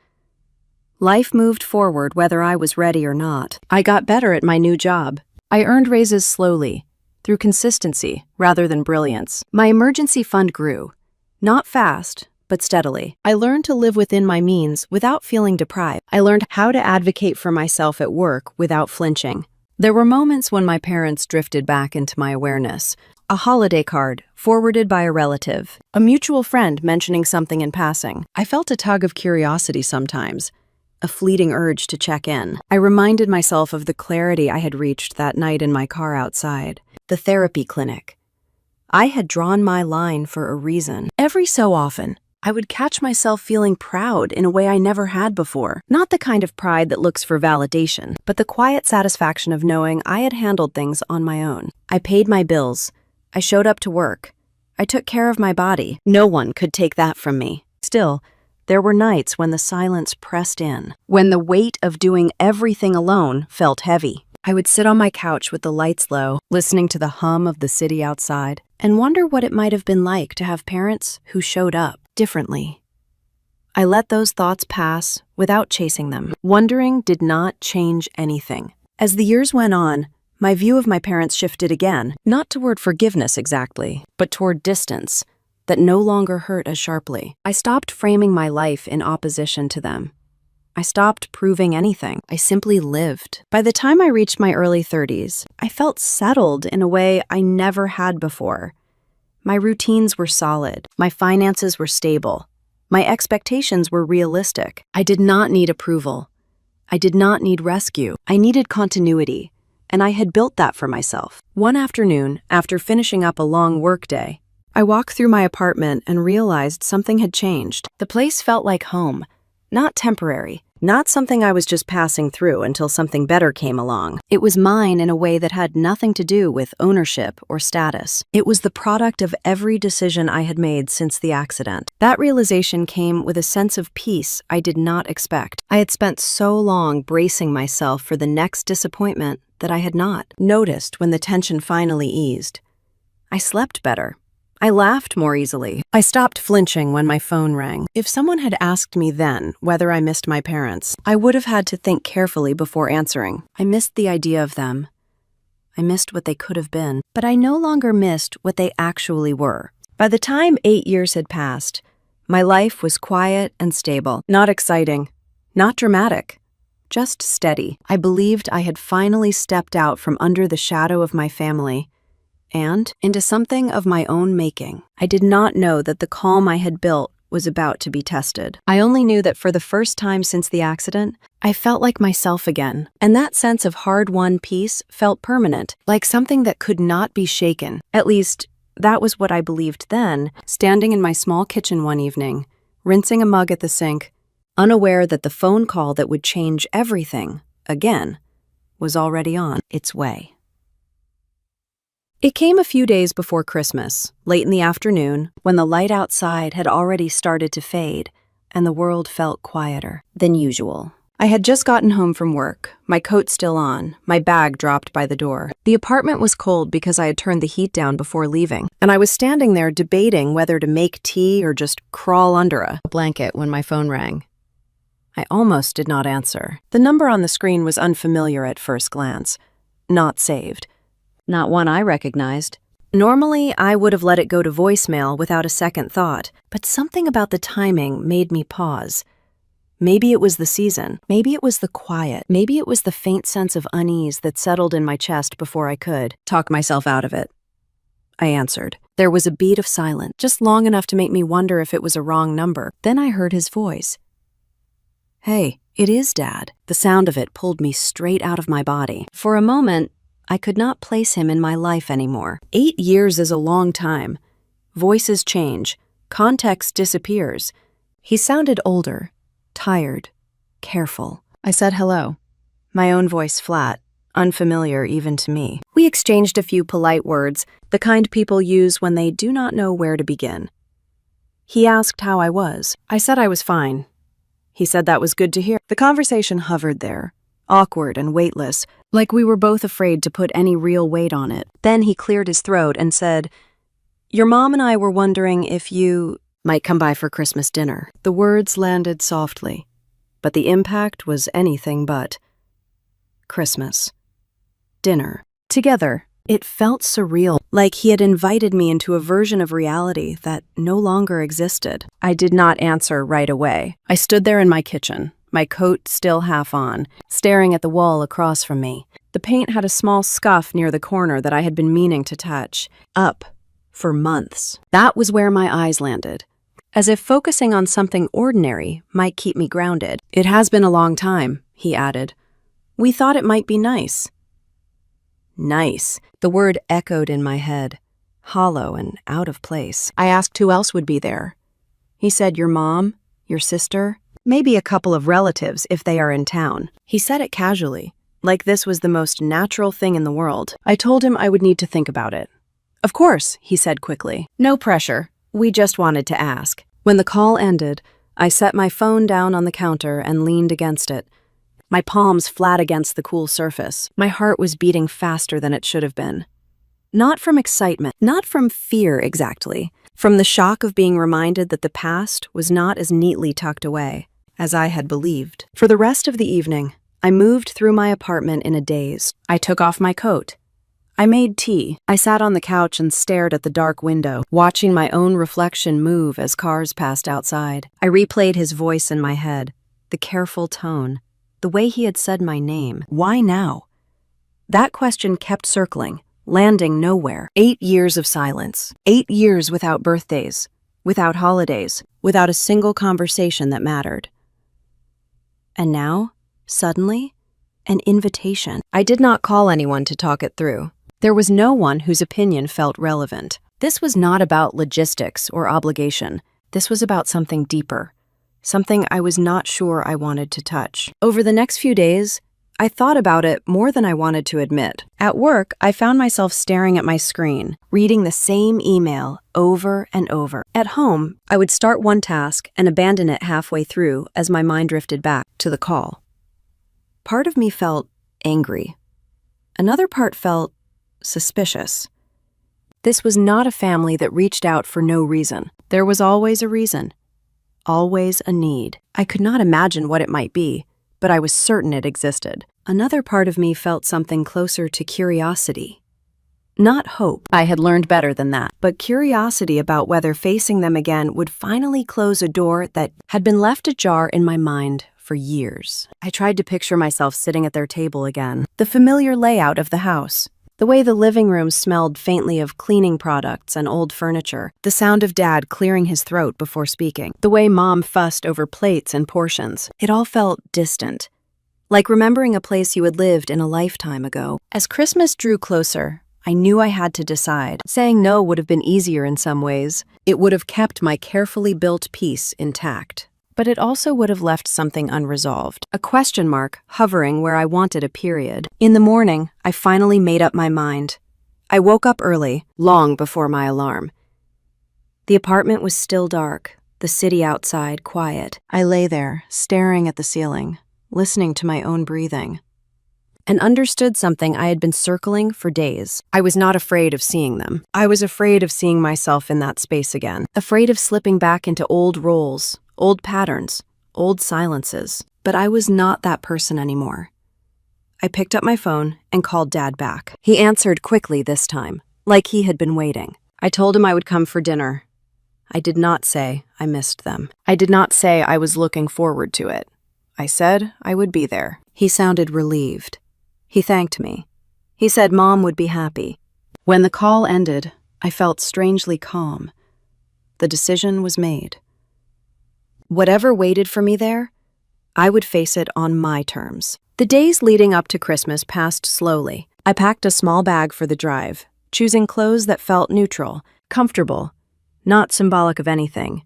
Life moved forward whether I was ready or not. I got better at my new job. I earned raises slowly, through consistency rather than brilliance. My emergency fund grew, not fast, but steadily. I learned to live within my means without feeling deprived. I learned how to advocate for myself at work without flinching. There were moments when my parents drifted back into my awareness. A holiday card forwarded by a relative, a mutual friend mentioning something in passing. I felt a tug of curiosity sometimes, a fleeting urge to check in. I reminded myself of the clarity I had reached that night in my car outside, the therapy clinic. I had drawn my line for a reason. Every so often, I would catch myself feeling proud in a way I never had before. Not the kind of pride that looks for validation, but the quiet satisfaction of knowing I had handled things on my own. I paid my bills. I showed up to work. I took care of my body. No one could take that from me. Still, there were nights when the silence pressed in, when the weight of doing everything alone felt heavy. I would sit on my couch with the lights low, listening to the hum of the city outside, and wonder what it might have been like to have parents who showed up differently. I let those thoughts pass without chasing them. Wondering did not change anything. As the years went on, my view of my parents shifted again, not toward forgiveness exactly, but toward distance that no longer hurt as sharply. I stopped framing my life in opposition to them. I stopped proving anything. I simply lived. By the time I reached my early 30s, I felt settled in a way I never had before. My routines were solid. My finances were stable. My expectations were realistic. I did not need approval. I did not need rescue. I needed continuity, and I had built that for myself. One afternoon, after finishing up a long workday, I walked through my apartment and realized something had changed. The place felt like home, not temporary, not something I was just passing through until something better came along. It was mine in a way that had nothing to do with ownership or status. It was the product of every decision I had made since the accident. That realization came with a sense of peace I did not expect. I had spent so long bracing myself for the next disappointment that I had not noticed when the tension finally eased. I slept better. I laughed more easily. I stopped flinching when my phone rang. If someone had asked me then whether I missed my parents, I would have had to think carefully before answering. I missed the idea of them. I missed what they could have been, but I no longer missed what they actually were. By the time 8 years had passed, my life was quiet and stable. Not exciting, not dramatic, just steady. I believed I had finally stepped out from under the shadow of my family and into something of my own making. I did not know that the calm I had built was about to be tested. I only knew that for the first time since the accident, I felt like myself again, and that sense of hard-won peace felt permanent, like something that could not be shaken. At least, that was what I believed then, standing in my small kitchen one evening, rinsing a mug at the sink, unaware that the phone call that would change everything, again, was already on its way. It came a few days before Christmas, late in the afternoon, when the light outside had already started to fade and the world felt quieter than usual. I had just gotten home from work, my coat still on, my bag dropped by the door. The apartment was cold because I had turned the heat down before leaving, and I was standing there debating whether to make tea or just crawl under a blanket when my phone rang. I almost did not answer. The number on the screen was unfamiliar at first glance, not saved. Not one I recognized. Normally, I would have let it go to voicemail without a second thought, but something about the timing made me pause. Maybe it was the season. Maybe it was the quiet. Maybe it was the faint sense of unease that settled in my chest before I could talk myself out of it. I answered. There was a beat of silence, just long enough to make me wonder if it was a wrong number. Then I heard his voice. "Hey, it is Dad." The sound of it pulled me straight out of my body. For a moment, I could not place him in my life anymore. 8 years is a long time. Voices change. Context disappears. He sounded older, tired, careful. I said hello, my own voice flat, unfamiliar even to me. We exchanged a few polite words, the kind people use when they do not know where to begin. He asked how I was. I said I was fine. He said that was good to hear. The conversation hovered there, awkward and weightless, like we were both afraid to put any real weight on it. Then he cleared his throat and said, "Your mom and I were wondering if you might come by for Christmas dinner." The words landed softly, but the impact was anything but. Christmas. Dinner. Together. It felt surreal, like he had invited me into a version of reality that no longer existed. I did not answer right away. I stood there in my kitchen, my coat still half on, staring at the wall across from me. The paint had a small scuff near the corner that I had been meaning to touch. Up. For months. That was where my eyes landed, as if focusing on something ordinary might keep me grounded. "It has been a long time," he added. "We thought it might be nice." Nice. The word echoed in my head, hollow and out of place. I asked who else would be there. He said, "Your mom, your sister, maybe a couple of relatives if they are in town." He said it casually, like this was the most natural thing in the world. I told him I would need to think about it. "Of course," he said quickly. "No pressure. We just wanted to ask." When the call ended, I set my phone down on the counter and leaned against it, my palms flat against the cool surface. My heart was beating faster than it should have been. Not from excitement, not from fear exactly, from the shock of being reminded that the past was not as neatly tucked away as I had believed. For the rest of the evening, I moved through my apartment in a daze. I took off my coat. I made tea. I sat on the couch and stared at the dark window, watching my own reflection move as cars passed outside. I replayed his voice in my head, the careful tone, the way he had said my name. Why now? That question kept circling, landing nowhere. 8 years of silence. 8 years without birthdays, without holidays, without a single conversation that mattered. And now, suddenly, an invitation. I did not call anyone to talk it through. There was no one whose opinion felt relevant. This was not about logistics or obligation. This was about something deeper, something I was not sure I wanted to touch. Over the next few days, I thought about it more than I wanted to admit. At work, I found myself staring at my screen, reading the same email over and over. At home, I would start one task and abandon it halfway through as my mind drifted back to the call. Part of me felt angry. Another part felt suspicious. This was not a family that reached out for no reason. There was always a reason, always a need. I could not imagine what it might be, but I was certain it existed. Another part of me felt something closer to curiosity. Not hope. I had learned better than that, but curiosity about whether facing them again would finally close a door that had been left ajar in my mind for years. I tried to picture myself sitting at their table again. The familiar layout of the house. The way the living room smelled faintly of cleaning products and old furniture. The sound of Dad clearing his throat before speaking. The way Mom fussed over plates and portions. It all felt distant, like remembering a place you had lived in a lifetime ago. As Christmas drew closer, I knew I had to decide. Saying no would have been easier in some ways. It would have kept my carefully built peace intact. But it also would have left something unresolved, a question mark hovering where I wanted a period. In the morning, I finally made up my mind. I woke up early, long before my alarm. The apartment was still dark, the city outside quiet. I lay there, staring at the ceiling, listening to my own breathing, and understood something I had been circling for days. I was not afraid of seeing them. I was afraid of seeing myself in that space again, afraid of slipping back into old roles, old patterns, old silences. But I was not that person anymore. I picked up my phone and called Dad back. He answered quickly this time, like he had been waiting. I told him I would come for dinner. I did not say I missed them. I did not say I was looking forward to it. I said I would be there. He sounded relieved. He thanked me. He said Mom would be happy. When the call ended, I felt strangely calm. The decision was made. Whatever waited for me there, I would face it on my terms. The days leading up to Christmas passed slowly. I packed a small bag for the drive, choosing clothes that felt neutral, comfortable, not symbolic of anything.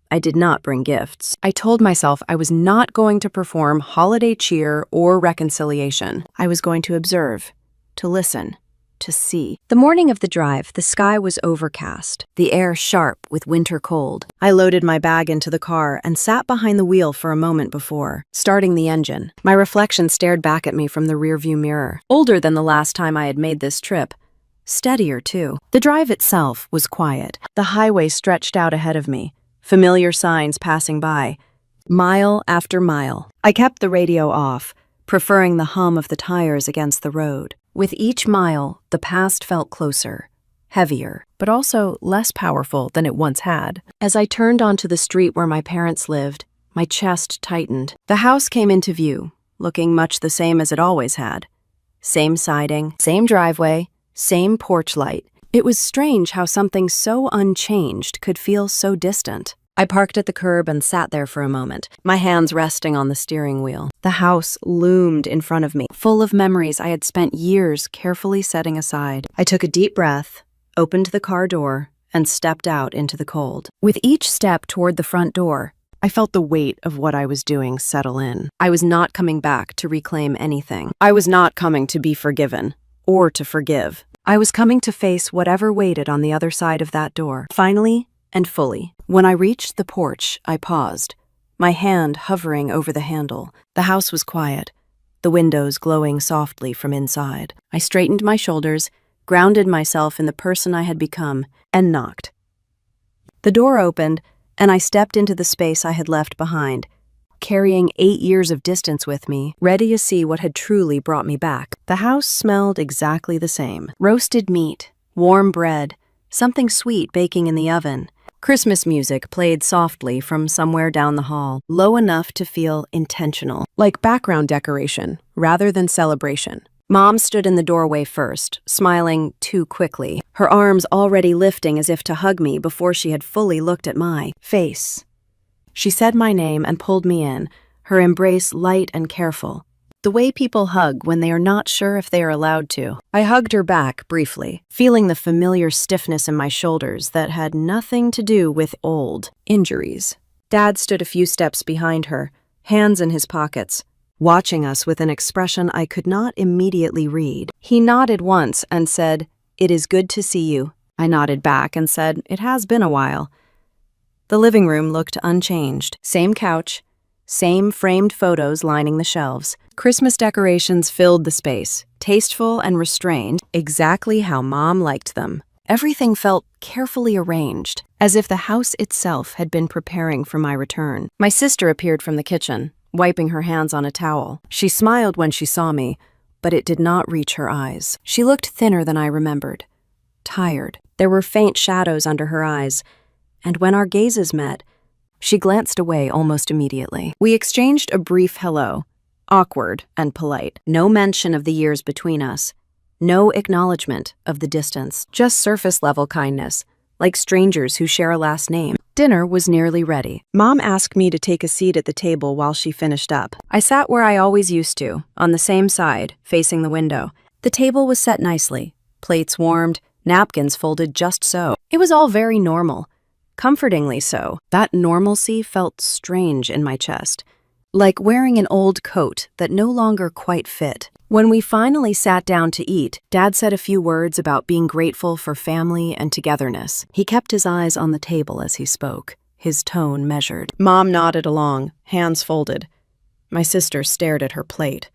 I did not bring gifts. I told myself I was not going to perform holiday cheer or reconciliation. I was going to observe, to listen, to see. The morning of the drive, the sky was overcast, the air sharp with winter cold. I loaded my bag into the car and sat behind the wheel for a moment before starting the engine. My reflection stared back at me from the rearview mirror. Older than the last time I had made this trip. Steadier, too. The drive itself was quiet. The highway stretched out ahead of me, familiar signs passing by, mile after mile. I kept the radio off, preferring the hum of the tires against the road. With each mile, the past felt closer, heavier, but also less powerful than it once had. As I turned onto the street where my parents lived, my chest tightened. The house came into view, looking much the same as it always had. Same siding, same driveway, same porch light. It was strange how something so unchanged could feel so distant. I parked at the curb and sat there for a moment, my hands resting on the steering wheel. The house loomed in front of me, full of memories I had spent years carefully setting aside. I took a deep breath, opened the car door, and stepped out into the cold. With each step toward the front door, I felt the weight of what I was doing settle in. I was not coming back to reclaim anything. I was not coming to be forgiven, or to forgive. I was coming to face whatever waited on the other side of that door, finally and fully. When I reached the porch, I paused, my hand hovering over the handle. The house was quiet, the windows glowing softly from inside. I straightened my shoulders, grounded myself in the person I had become, and knocked. The door opened, and I stepped into the space I had left behind, carrying 8 years of distance with me, ready to see what had truly brought me back. The house smelled exactly the same. Roasted meat, warm bread, something sweet baking in the oven. Christmas music played softly from somewhere down the hall, low enough to feel intentional, like background decoration rather than celebration. Mom stood in the doorway first, smiling too quickly, her arms already lifting as if to hug me before she had fully looked at my face. She said my name and pulled me in, her embrace light and careful. the way people hug when they are not sure if they are allowed to. I hugged her back briefly, feeling the familiar stiffness in my shoulders that had nothing to do with old injuries. Dad stood a few steps behind her, hands in his pockets, watching us with an expression I could not immediately read. He nodded once and said, "It is good to see you." I nodded back and said, "It has been a while." The living room looked unchanged. Same couch, same framed photos lining the shelves. Christmas decorations filled the space, tasteful and restrained, exactly how Mom liked them. Everything felt carefully arranged, as if the house itself had been preparing for my return. My sister appeared from the kitchen, wiping her hands on a towel. She smiled when she saw me, but it did not reach her eyes. She looked thinner than I remembered. Tired. There were faint shadows under her eyes, and when our gazes met, she glanced away almost immediately. We exchanged a brief hello, awkward and polite. No mention of the years between us. No acknowledgement of the distance. Just surface-level kindness, like strangers who share a last name. Dinner was nearly ready. Mom asked me to take a seat at the table while she finished up. I sat where I always used to, on the same side, facing the window. The table was set nicely, plates warmed, napkins folded just so. It was all very normal, comfortingly so. That normalcy felt strange in my chest, like wearing an old coat that no longer quite fit. When we finally sat down to eat, Dad said a few words about being grateful for family and togetherness. He kept his eyes on the table as he spoke, his tone measured. Mom nodded along, hands folded. My sister stared at her plate.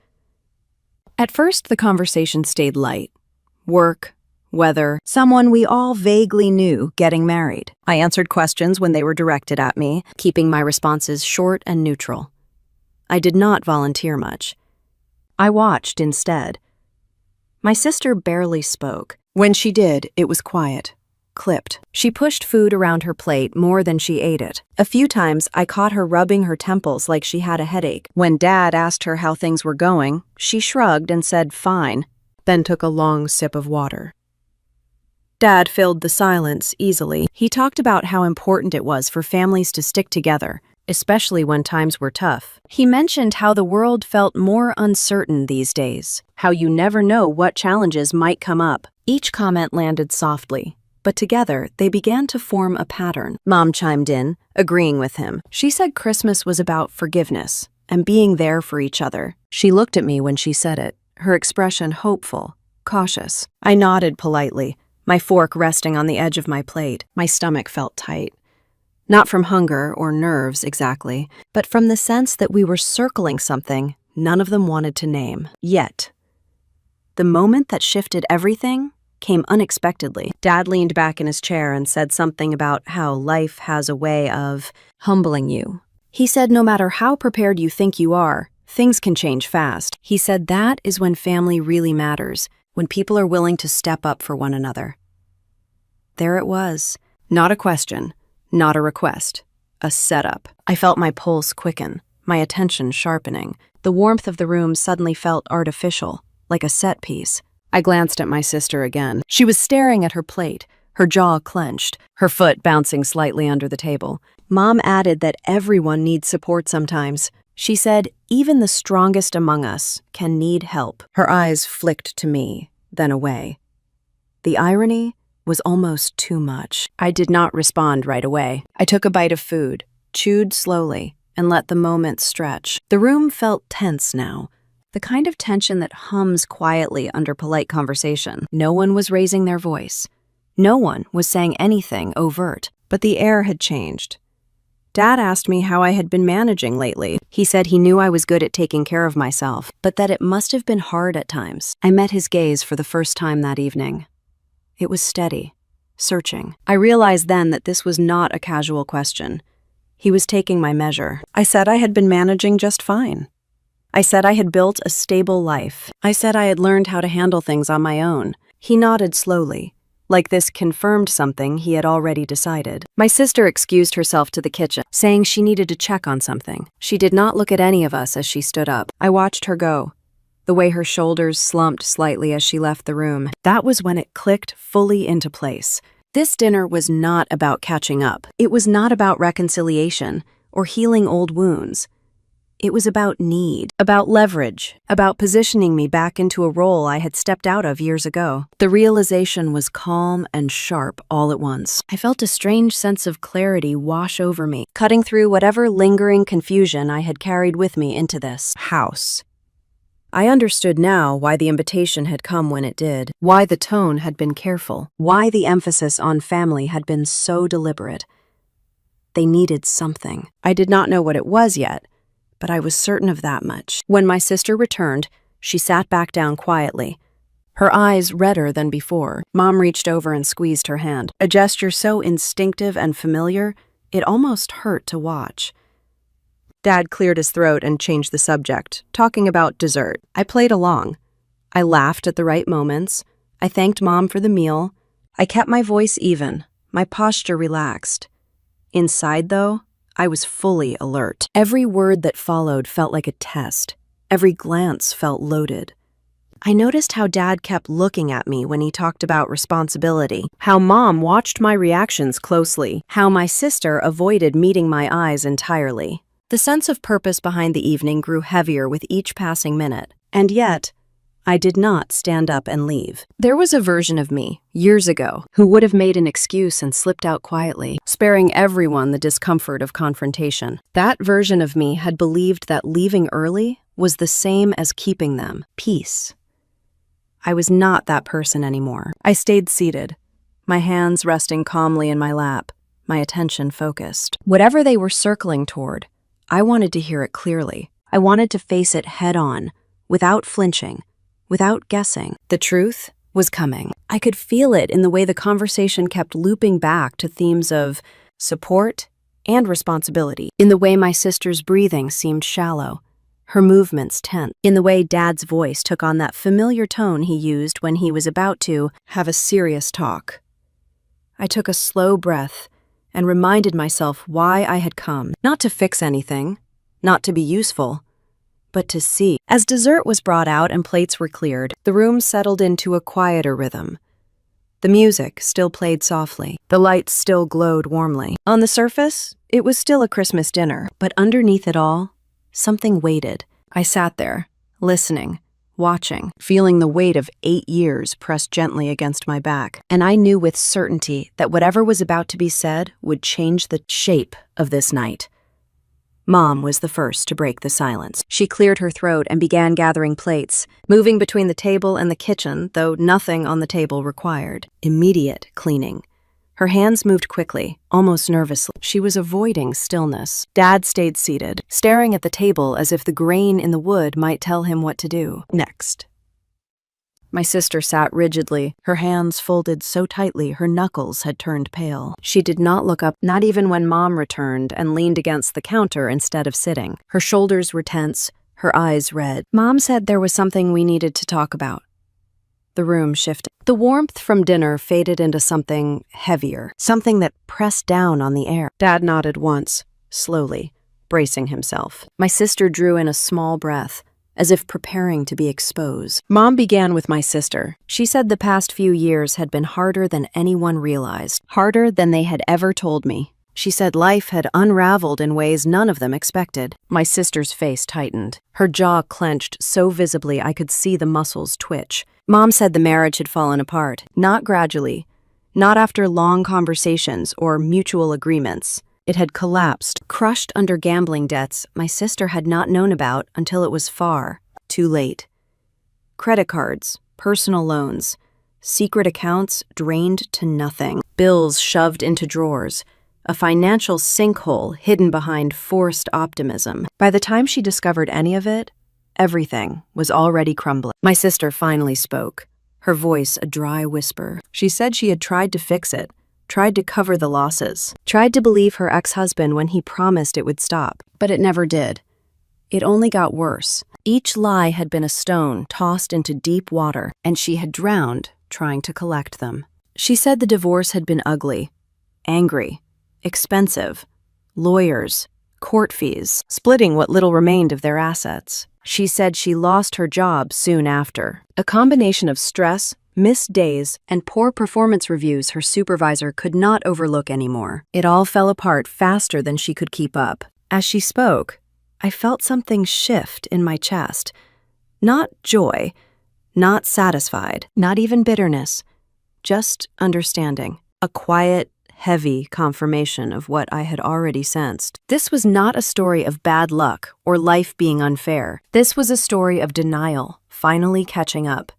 At first, the conversation stayed light. Work, weather, someone we all vaguely knew getting married. I answered questions when they were directed at me, keeping my responses short and neutral. I did not volunteer much. I watched instead. My sister barely spoke. When she did, it was quiet, clipped. She pushed food around her plate more than she ate it. A few times, I caught her rubbing her temples like she had a headache. When Dad asked her how things were going, she shrugged and said fine, then took a long sip of water. Dad filled the silence easily. He talked about how important it was for families to stick together, especially when times were tough. He mentioned how the world felt more uncertain these days, how you never know what challenges might come up. Each comment landed softly, but together they began to form a pattern. Mom chimed in, agreeing with him. She said Christmas was about forgiveness and being there for each other. She looked at me when she said it, her expression hopeful, cautious. I nodded politely, my fork resting on the edge of my plate. My stomach felt tight. Not from hunger or nerves exactly, but from the sense that we were circling something none of them wanted to name. Yet, the moment that shifted everything came unexpectedly. Dad leaned back in his chair and said something about how life has a way of humbling you. He said no matter how prepared you think you are, things can change fast. He said that is when family really matters, when people are willing to step up for one another. There it was. Not a question, not a request, a setup. I felt my pulse quicken, my attention sharpening. The warmth of the room suddenly felt artificial, like a set piece. I glanced at my sister again. She was staring at her plate, her jaw clenched, her foot bouncing slightly under the table. Mom added that everyone needs support sometimes. She said, even the strongest among us can need help. Her eyes flicked to me, then away. The irony was almost too much. I did not respond right away. I took a bite of food, chewed slowly, and let the moment stretch. The room felt tense now, the kind of tension that hums quietly under polite conversation. No one was raising their voice. No one was saying anything overt, but the air had changed. Dad asked me how I had been managing lately. He said he knew I was good at taking care of myself, but that it must have been hard at times. I met his gaze for the first time that evening. It was steady, searching. I realized then that this was not a casual question. He was taking my measure. I said I had been managing just fine. I said I had built a stable life. I said I had learned how to handle things on my own. He nodded slowly, like this confirmed something he had already decided. My sister excused herself to the kitchen, saying she needed to check on something. She did not look at any of us as she stood up. I watched her go, the way her shoulders slumped slightly as she left the room. That was when it clicked fully into place. This dinner was not about catching up. It was not about reconciliation or healing old wounds. It was about need, about leverage, about positioning me back into a role I had stepped out of years ago. The realization was calm and sharp all at once. I felt a strange sense of clarity wash over me, cutting through whatever lingering confusion I had carried with me into this house. I understood now why the invitation had come when it did, why the tone had been careful, why the emphasis on family had been so deliberate. They needed something. I did not know what it was yet, but I was certain of that much. When my sister returned, she sat back down quietly, her eyes redder than before. Mom reached over and squeezed her hand, a gesture so instinctive and familiar, it almost hurt to watch. Dad cleared his throat and changed the subject, talking about dessert. I played along. I laughed at the right moments. I thanked Mom for the meal. I kept my voice even, my posture relaxed. Inside, though, I was fully alert. Every word that followed felt like a test. Every glance felt loaded. I noticed how Dad kept looking at me when he talked about responsibility, how Mom watched my reactions closely, how my sister avoided meeting my eyes entirely. The sense of purpose behind the evening grew heavier with each passing minute, and yet, I did not stand up and leave. There was a version of me, years ago, who would have made an excuse and slipped out quietly, sparing everyone the discomfort of confrontation. That version of me had believed that leaving early was the same as keeping them peace. I was not that person anymore. I stayed seated, my hands resting calmly in my lap, my attention focused. Whatever they were circling toward, I wanted to hear it clearly. I wanted to face it head-on, without flinching, without guessing. The truth was coming. I could feel it in the way the conversation kept looping back to themes of support and responsibility, in the way my sister's breathing seemed shallow, her movements tense, in the way Dad's voice took on that familiar tone he used when he was about to have a serious talk. I took a slow breath and reminded myself why I had come, not to fix anything, not to be useful, but to see. As dessert was brought out and plates were cleared, the room settled into a quieter rhythm. The music still played softly. The lights still glowed warmly. On the surface, it was still a Christmas dinner, but underneath it all, something waited. I sat there, listening, watching, feeling the weight of 8 years pressed gently against my back, and I knew with certainty that whatever was about to be said would change the shape of this night. Mom was the first to break the silence. She cleared her throat and began gathering plates, moving between the table and the kitchen, though nothing on the table required immediate cleaning. Her hands moved quickly, almost nervously. She was avoiding stillness. Dad stayed seated, staring at the table as if the grain in the wood might tell him what to do next. My sister sat rigidly, her hands folded so tightly her knuckles had turned pale. She did not look up, not even when Mom returned and leaned against the counter instead of sitting. Her shoulders were tense, her eyes red. Mom said there was something we needed to talk about. The room shifted. The warmth from dinner faded into something heavier, something that pressed down on the air. Dad nodded once, slowly, bracing himself. My sister drew in a small breath, as if preparing to be exposed. Mom began with my sister. She said the past few years had been harder than anyone realized, harder than they had ever told me. She said life had unraveled in ways none of them expected. My sister's face tightened. Her jaw clenched so visibly I could see the muscles twitch. Mom said the marriage had fallen apart, not gradually, not after long conversations or mutual agreements. It had collapsed, crushed under gambling debts my sister had not known about until it was far too late. Credit cards, personal loans, secret accounts drained to nothing, bills shoved into drawers, a financial sinkhole hidden behind forced optimism. By the time she discovered any of it, everything was already crumbling. My sister finally spoke, her voice a dry whisper. She said she had tried to fix it, tried to cover the losses, tried to believe her ex-husband when he promised it would stop, but it never did. It only got worse. Each lie had been a stone tossed into deep water, and she had drowned trying to collect them. She said the divorce had been ugly, angry, expensive, lawyers, court fees, splitting what little remained of their assets. She said she lost her job soon after. A combination of stress, missed days, and poor performance reviews her supervisor could not overlook anymore. It all fell apart faster than she could keep up. As she spoke, I felt something shift in my chest. Not joy, not satisfied, not even bitterness, just understanding. A quiet, heavy confirmation of what I had already sensed. This was not a story of bad luck or life being unfair. This was a story of denial, finally catching up.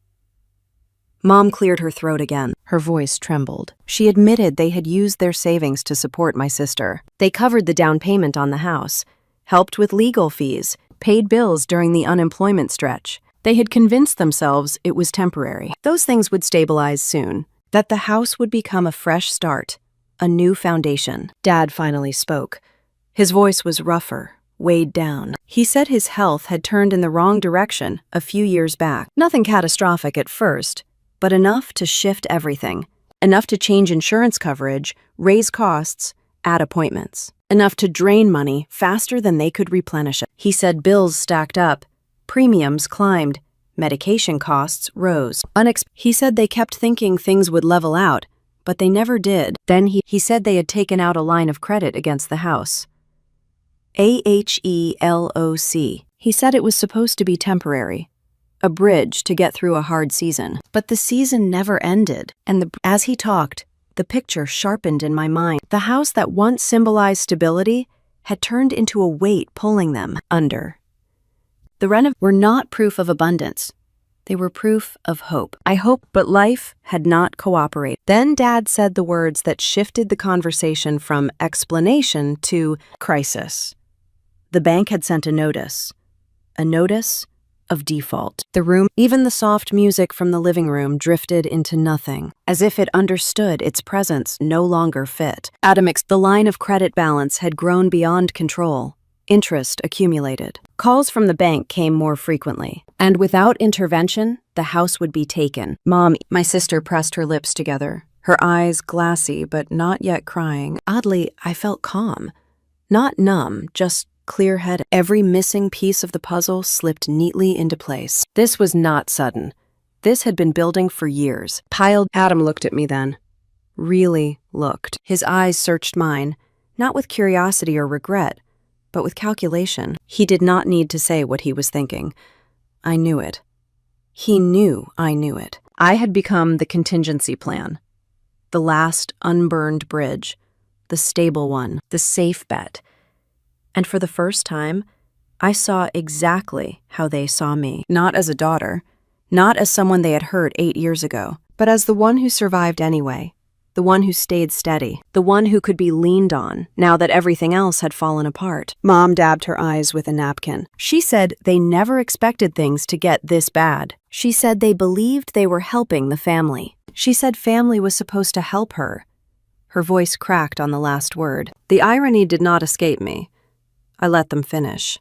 Mom cleared her throat again. Her voice trembled. She admitted they had used their savings to support my sister. They covered the down payment on the house, helped with legal fees, paid bills during the unemployment stretch. They had convinced themselves it was temporary. Those things would stabilize soon, that the house would become a fresh start, a new foundation. Dad finally spoke. His voice was rougher, weighed down. He said his health had turned in the wrong direction a few years back. Nothing catastrophic at first, but enough to shift everything. Enough to change insurance coverage, raise costs, add appointments. Enough to drain money faster than they could replenish it. He said bills stacked up, premiums climbed, medication costs rose. He said they kept thinking things would level out, but they never did. Then he said they had taken out a line of credit against the house. AHELOC. He said it was supposed to be temporary, a bridge to get through a hard season. But the season never ended, and as he talked, the picture sharpened in my mind. The house that once symbolized stability had turned into a weight pulling them under. The were not proof of abundance. They were proof of hope. I hoped, but life had not cooperated. Then Dad said the words that shifted the conversation from explanation to crisis. The bank had sent a notice of default. The room, even the soft music from the living room, drifted into nothing, as if it understood its presence no longer fit. The line of credit balance had grown beyond control. Interest accumulated. Calls from the bank came more frequently, and without intervention, the house would be taken. Mom, my sister pressed her lips together, her eyes glassy but not yet crying. Oddly, I felt calm. Not numb, just clear-headed. Every missing piece of the puzzle slipped neatly into place. This was not sudden. This had been building for years. Adam looked at me then. Really looked. His eyes searched mine, not with curiosity or regret, but with calculation. He did not need to say what he was thinking. I knew it. He knew I knew it. I had become the contingency plan. The last unburned bridge. The stable one. The safe bet. And for the first time, I saw exactly how they saw me. Not as a daughter, not as someone they had hurt 8 years ago, but as the one who survived anyway, the one who stayed steady, the one who could be leaned on now that everything else had fallen apart. Mom dabbed her eyes with a napkin. She said they never expected things to get this bad. She said they believed they were helping the family. She said family was supposed to help her. Her voice cracked on the last word. The irony did not escape me. I let them finish.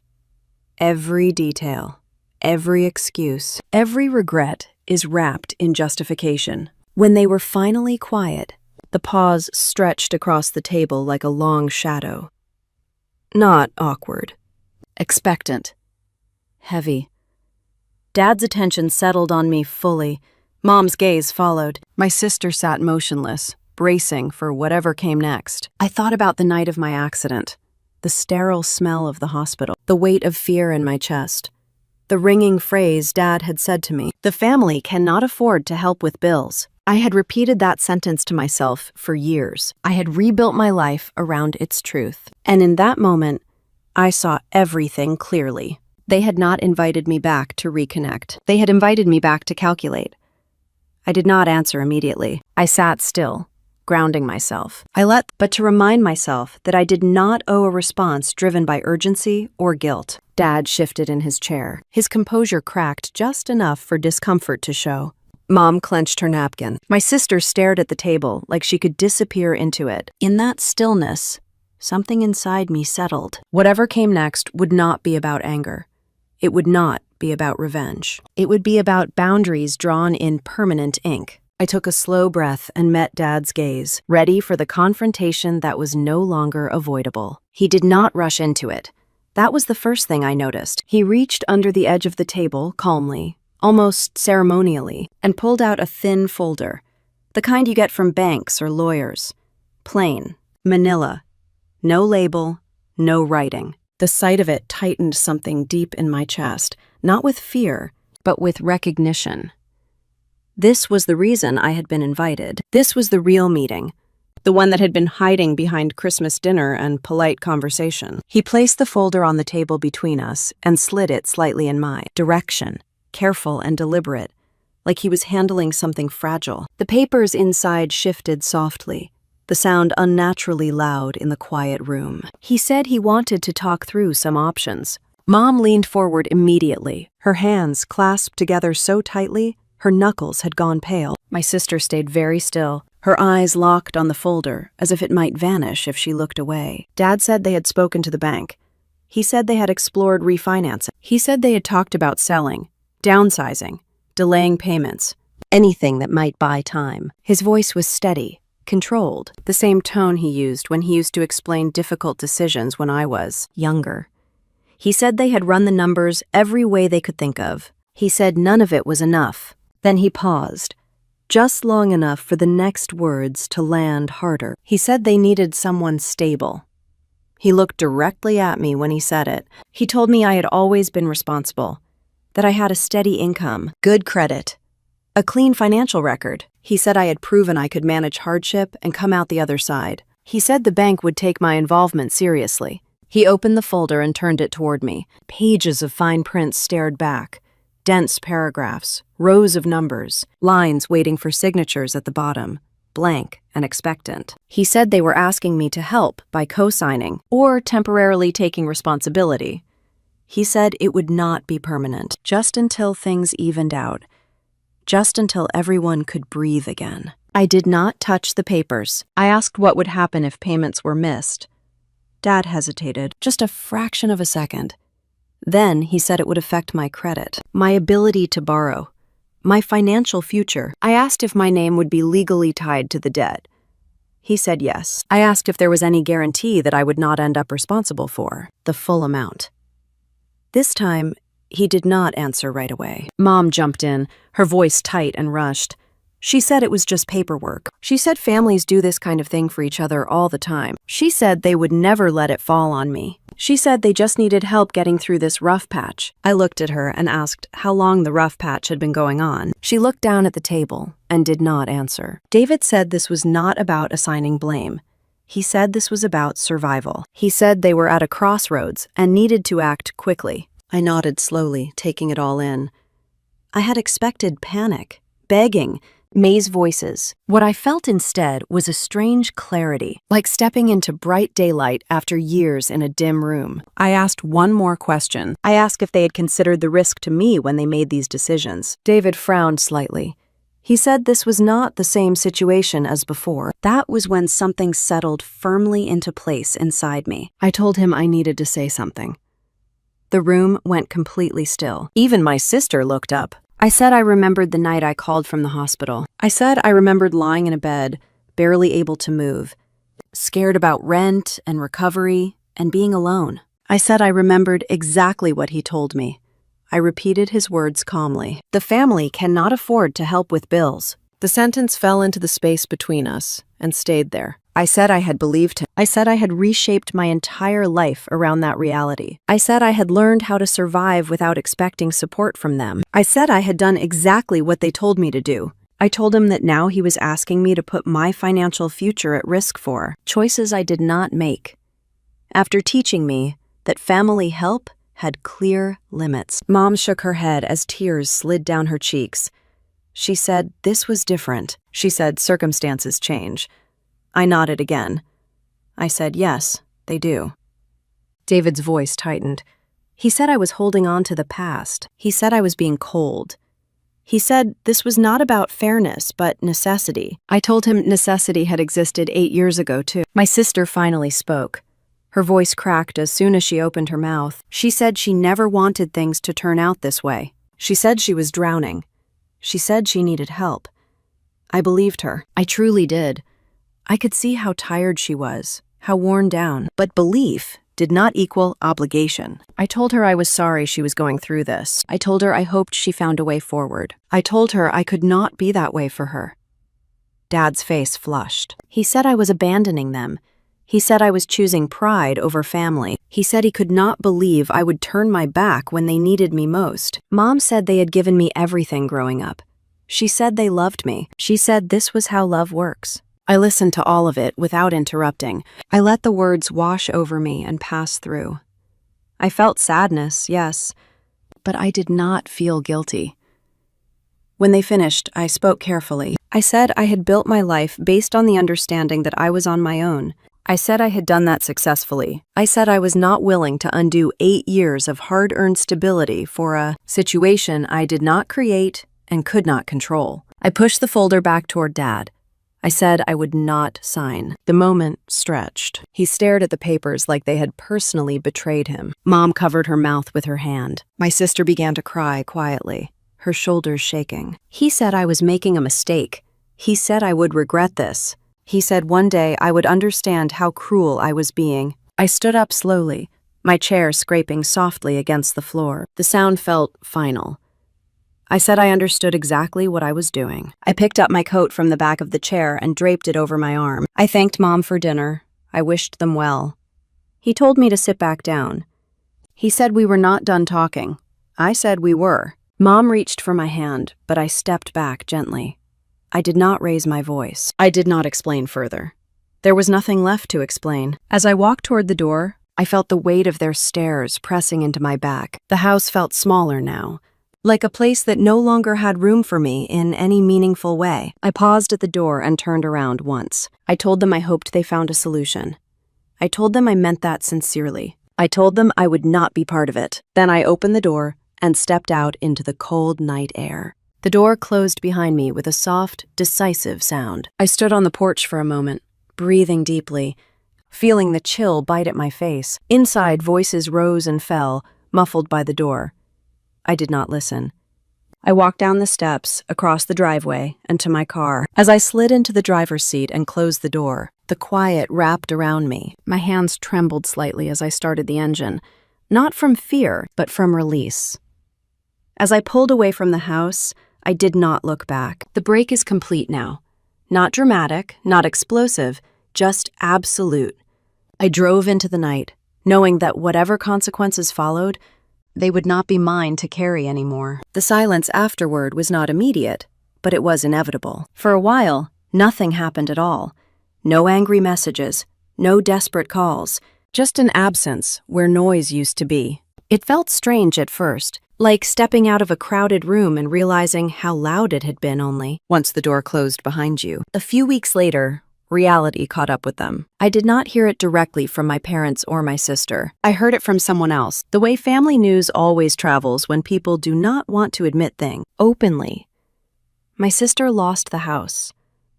Every detail, every excuse, every regret is wrapped in justification. When they were finally quiet, the pause stretched across the table like a long shadow. Not awkward. Expectant. Heavy. Dad's attention settled on me fully. Mom's gaze followed. My sister sat motionless, bracing for whatever came next. I thought about the night of my accident. The sterile smell of the hospital, the weight of fear in my chest, the ringing phrase Dad had said to me, "The family cannot afford to help with bills." I had repeated that sentence to myself for years. I had rebuilt my life around its truth. And in that moment, I saw everything clearly. They had not invited me back to reconnect. They had invited me back to calculate. I did not answer immediately. I sat still, grounding myself. But to remind myself that I did not owe a response driven by urgency or guilt. Dad shifted in his chair. His composure cracked just enough for discomfort to show. Mom clenched her napkin. My sister stared at the table like she could disappear into it. In that stillness, something inside me settled. Whatever came next would not be about anger. It would not be about revenge. It would be about boundaries drawn in permanent ink. I took a slow breath and met Dad's gaze, ready for the confrontation that was no longer avoidable. He did not rush into it. That was the first thing I noticed. He reached under the edge of the table calmly, almost ceremonially, and pulled out a thin folder, the kind you get from banks or lawyers. Plain, manila, no label, no writing. The sight of it tightened something deep in my chest, not with fear, but with recognition. This was the reason I had been invited. This was the real meeting, the one that had been hiding behind Christmas dinner and polite conversation. He placed the folder on the table between us and slid it slightly in my direction, careful and deliberate, like he was handling something fragile. The papers inside shifted softly, the sound unnaturally loud in the quiet room. He said he wanted to talk through some options. Mom leaned forward immediately, her hands clasped together so tightly, her knuckles had gone pale. My sister stayed very still, her eyes locked on the folder, as if it might vanish if she looked away. Dad said they had spoken to the bank. He said they had explored refinancing. He said they had talked about selling, downsizing, delaying payments, anything that might buy time. His voice was steady, controlled, the same tone he used when he used to explain difficult decisions when I was younger. He said they had run the numbers every way they could think of. He said none of it was enough. Then he paused, just long enough for the next words to land harder. He said they needed someone stable. He looked directly at me when he said it. He told me I had always been responsible, that I had a steady income, good credit, a clean financial record. He said I had proven I could manage hardship and come out the other side. He said the bank would take my involvement seriously. He opened the folder and turned it toward me. Pages of fine print stared back. Dense paragraphs, rows of numbers, lines waiting for signatures at the bottom, blank and expectant. He said they were asking me to help by co-signing or temporarily taking responsibility. He said it would not be permanent, just until things evened out, just until everyone could breathe again. I did not touch the papers. I asked what would happen if payments were missed. Dad hesitated, just a fraction of a second. Then he said it would affect my credit, my ability to borrow, my financial future. I asked if my name would be legally tied to the debt. He said yes. I asked if there was any guarantee that I would not end up responsible for the full amount. This time, he did not answer right away. Mom jumped in, her voice tight and rushed. She said it was just paperwork. She said families do this kind of thing for each other all the time. She said they would never let it fall on me. She said they just needed help getting through this rough patch. I looked at her and asked how long the rough patch had been going on. She looked down at the table and did not answer. David said this was not about assigning blame. He said this was about survival. He said they were at a crossroads and needed to act quickly. I nodded slowly, taking it all in. I had expected panic, begging, May's voices. What I felt instead was a strange clarity, like stepping into bright daylight after years in a dim room. I asked one more question. I asked if they had considered the risk to me when they made these decisions. David frowned slightly. He said this was not the same situation as before. That was when something settled firmly into place inside me. I told him I needed to say something. The room went completely still. Even my sister looked up. I said I remembered the night I called from the hospital. I said I remembered lying in a bed, barely able to move, scared about rent and recovery and being alone. I said I remembered exactly what he told me. I repeated his words calmly. The family cannot afford to help with bills. The sentence fell into the space between us and stayed there. I said I had believed him. I said I had reshaped my entire life around that reality. I said I had learned how to survive without expecting support from them. I said I had done exactly what they told me to do. I told him that now he was asking me to put my financial future at risk for choices I did not make. After teaching me that family help had clear limits. Mom shook her head as tears slid down her cheeks. She said this was different. She said circumstances change. I nodded again. I said, yes, they do. David's voice tightened. He said I was holding on to the past. He said I was being cold. He said this was not about fairness, but necessity. I told him necessity had existed 8 years ago, too. My sister finally spoke. Her voice cracked as soon as she opened her mouth. She said she never wanted things to turn out this way. She said she was drowning. She said she needed help. I believed her. I truly did. I could see how tired she was, how worn down, but belief did not equal obligation. I told her I was sorry she was going through this. I told her I hoped she found a way forward. I told her I could not be that way for her. Dad's face flushed. He said I was abandoning them. He said I was choosing pride over family. He said he could not believe I would turn my back when they needed me most. Mom said they had given me everything growing up. She said they loved me. She said this was how love works. I listened to all of it without interrupting. I let the words wash over me and pass through. I felt sadness, yes, but I did not feel guilty. When they finished, I spoke carefully. I said I had built my life based on the understanding that I was on my own. I said I had done that successfully. I said I was not willing to undo 8 years of hard-earned stability for a situation I did not create and could not control. I pushed the folder back toward Dad. I said I would not sign. The moment stretched. He stared at the papers like they had personally betrayed him. Mom covered her mouth with her hand. My sister began to cry quietly, her shoulders shaking. He said I was making a mistake. He said I would regret this. He said one day I would understand how cruel I was being. I stood up slowly, my chair scraping softly against the floor. The sound felt final. I said I understood exactly what I was doing. I picked up my coat from the back of the chair and draped it over my arm. I thanked Mom for dinner. I wished them well. He told me to sit back down. He said we were not done talking. I said we were. Mom reached for my hand, but I stepped back gently. I did not raise my voice. I did not explain further. There was nothing left to explain. As I walked toward the door, I felt the weight of their stares pressing into my back. The house felt smaller now, like a place that no longer had room for me in any meaningful way. I paused at the door and turned around once. I told them I hoped they found a solution. I told them I meant that sincerely. I told them I would not be part of it. Then I opened the door and stepped out into the cold night air. The door closed behind me with a soft, decisive sound. I stood on the porch for a moment, breathing deeply, feeling the chill bite at my face. Inside, voices rose and fell, muffled by the door. I did not listen. I walked down the steps, across the driveway, and to my car. As I slid into the driver's seat and closed the door, the quiet wrapped around me. My hands trembled slightly as I started the engine, not from fear, but from release. As I pulled away from the house, I did not look back. The break is complete now. Not dramatic, not explosive, just absolute. I drove into the night, knowing that whatever consequences followed, they would not be mine to carry anymore. The silence afterward was not immediate, but it was inevitable. For a while, nothing happened at all. No angry messages, no desperate calls, just an absence where noise used to be. It felt strange at first, like stepping out of a crowded room and realizing how loud it had been only once the door closed behind you. A few weeks later, reality caught up with them. I did not hear it directly from my parents or my sister. I heard it from someone else, the way family news always travels when people do not want to admit things openly. My sister lost the house.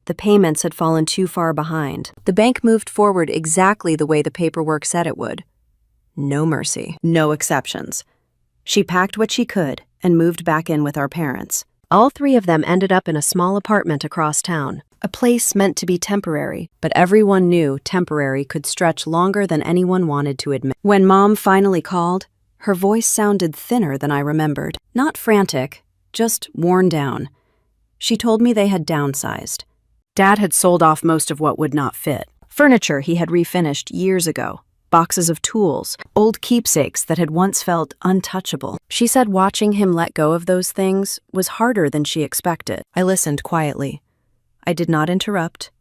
The payments had fallen too far behind. The bank moved forward exactly the way the paperwork said it would. No mercy, no exceptions. She packed what she could and moved back in with our parents. All three of them ended up in a small apartment across town, a place meant to be temporary, but everyone knew temporary could stretch longer than anyone wanted to admit. When Mom finally called, her voice sounded thinner than I remembered. Not frantic, just worn down. She told me they had downsized. Dad had sold off most of what would not fit. Furniture he had refinished years ago. Boxes of tools, old keepsakes that had once felt untouchable. She said watching him let go of those things was harder than she expected. I listened quietly. I did not interrupt.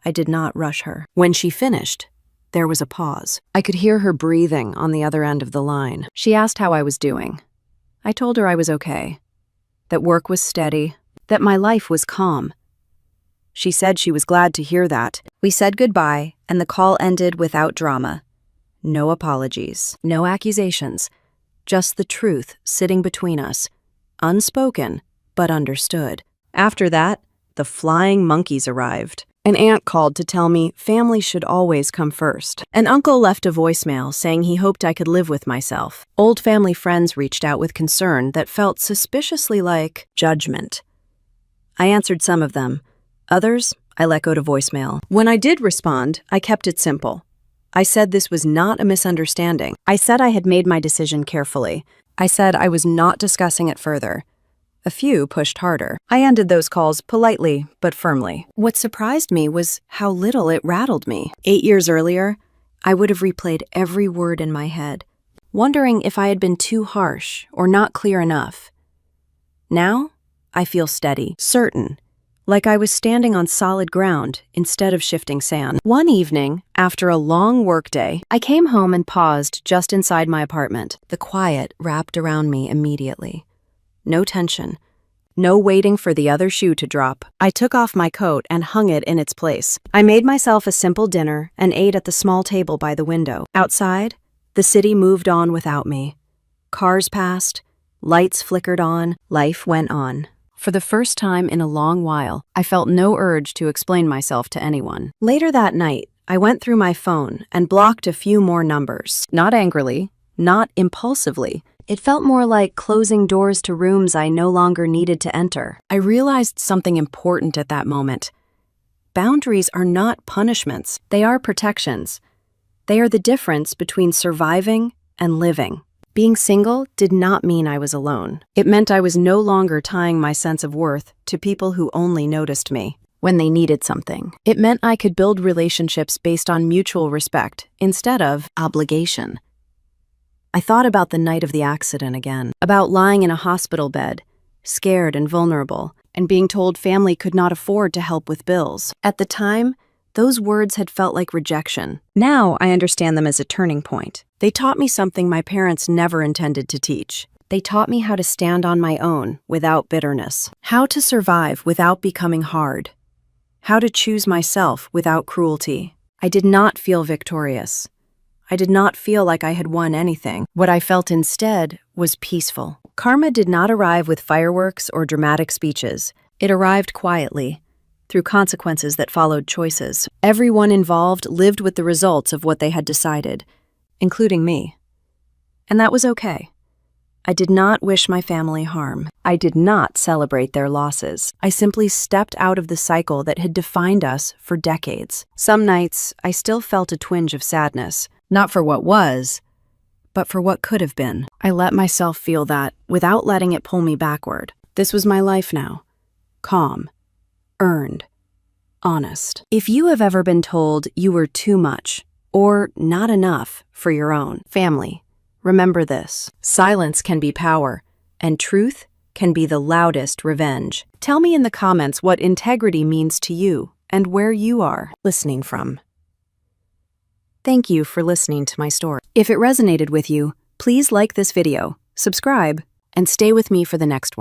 I did not rush her. When she finished, there was a pause. I could hear her breathing on the other end of the line. She asked how I was doing. I told her I was okay, that work was steady, that my life was calm. She said she was glad to hear that. We said goodbye, and the call ended without drama. No apologies, no accusations, just the truth sitting between us, unspoken but understood. After that, the flying monkeys arrived. An aunt called to tell me family should always come first. An uncle left a voicemail saying he hoped I could live with myself. Old family friends reached out with concern that felt suspiciously like judgment. I answered some of them. Others, I let go to voicemail. When I did respond, I kept it simple. I said this was not a misunderstanding. I said I had made my decision carefully. I said I was not discussing it further. A few pushed harder. I ended those calls politely but firmly. What surprised me was how little it rattled me. 8 years earlier, I would have replayed every word in my head, wondering if I had been too harsh or not clear enough. Now, I feel steady, certain, like I was standing on solid ground instead of shifting sand. One evening, after a long workday, I came home and paused just inside my apartment. The quiet wrapped around me immediately. No tension. No waiting for the other shoe to drop. I took off my coat and hung it in its place. I made myself a simple dinner and ate at the small table by the window. Outside, the city moved on without me. Cars passed, lights flickered on, life went on. For the first time in a long while, I felt no urge to explain myself to anyone. Later that night, I went through my phone and blocked a few more numbers. Not angrily, not impulsively. It felt more like closing doors to rooms I no longer needed to enter. I realized something important at that moment. Boundaries are not punishments. They are protections. They are the difference between surviving and living. Being single did not mean I was alone. It meant I was no longer tying my sense of worth to people who only noticed me when they needed something. It meant I could build relationships based on mutual respect instead of obligation. I thought about the night of the accident again, about lying in a hospital bed, scared and vulnerable, and being told family could not afford to help with bills. At the time, those words had felt like rejection. Now I understand them as a turning point. They taught me something my parents never intended to teach. They taught me how to stand on my own without bitterness, how to survive without becoming hard, how to choose myself without cruelty. I did not feel victorious. I did not feel like I had won anything. What I felt instead was peaceful. Karma did not arrive with fireworks or dramatic speeches. It arrived quietly, through consequences that followed choices. Everyone involved lived with the results of what they had decided, including me. And that was okay. I did not wish my family harm. I did not celebrate their losses. I simply stepped out of the cycle that had defined us for decades. Some nights, I still felt a twinge of sadness. Not for what was, but for what could have been. I let myself feel that without letting it pull me backward. This was my life now. Calm. Earned. Honest. If you have ever been told you were too much or not enough for your own family, remember this. Silence can be power, and truth can be the loudest revenge. Tell me in the comments what integrity means to you and where you are listening from. Thank you for listening to my story. If it resonated with you, please like this video, subscribe, and stay with me for the next one.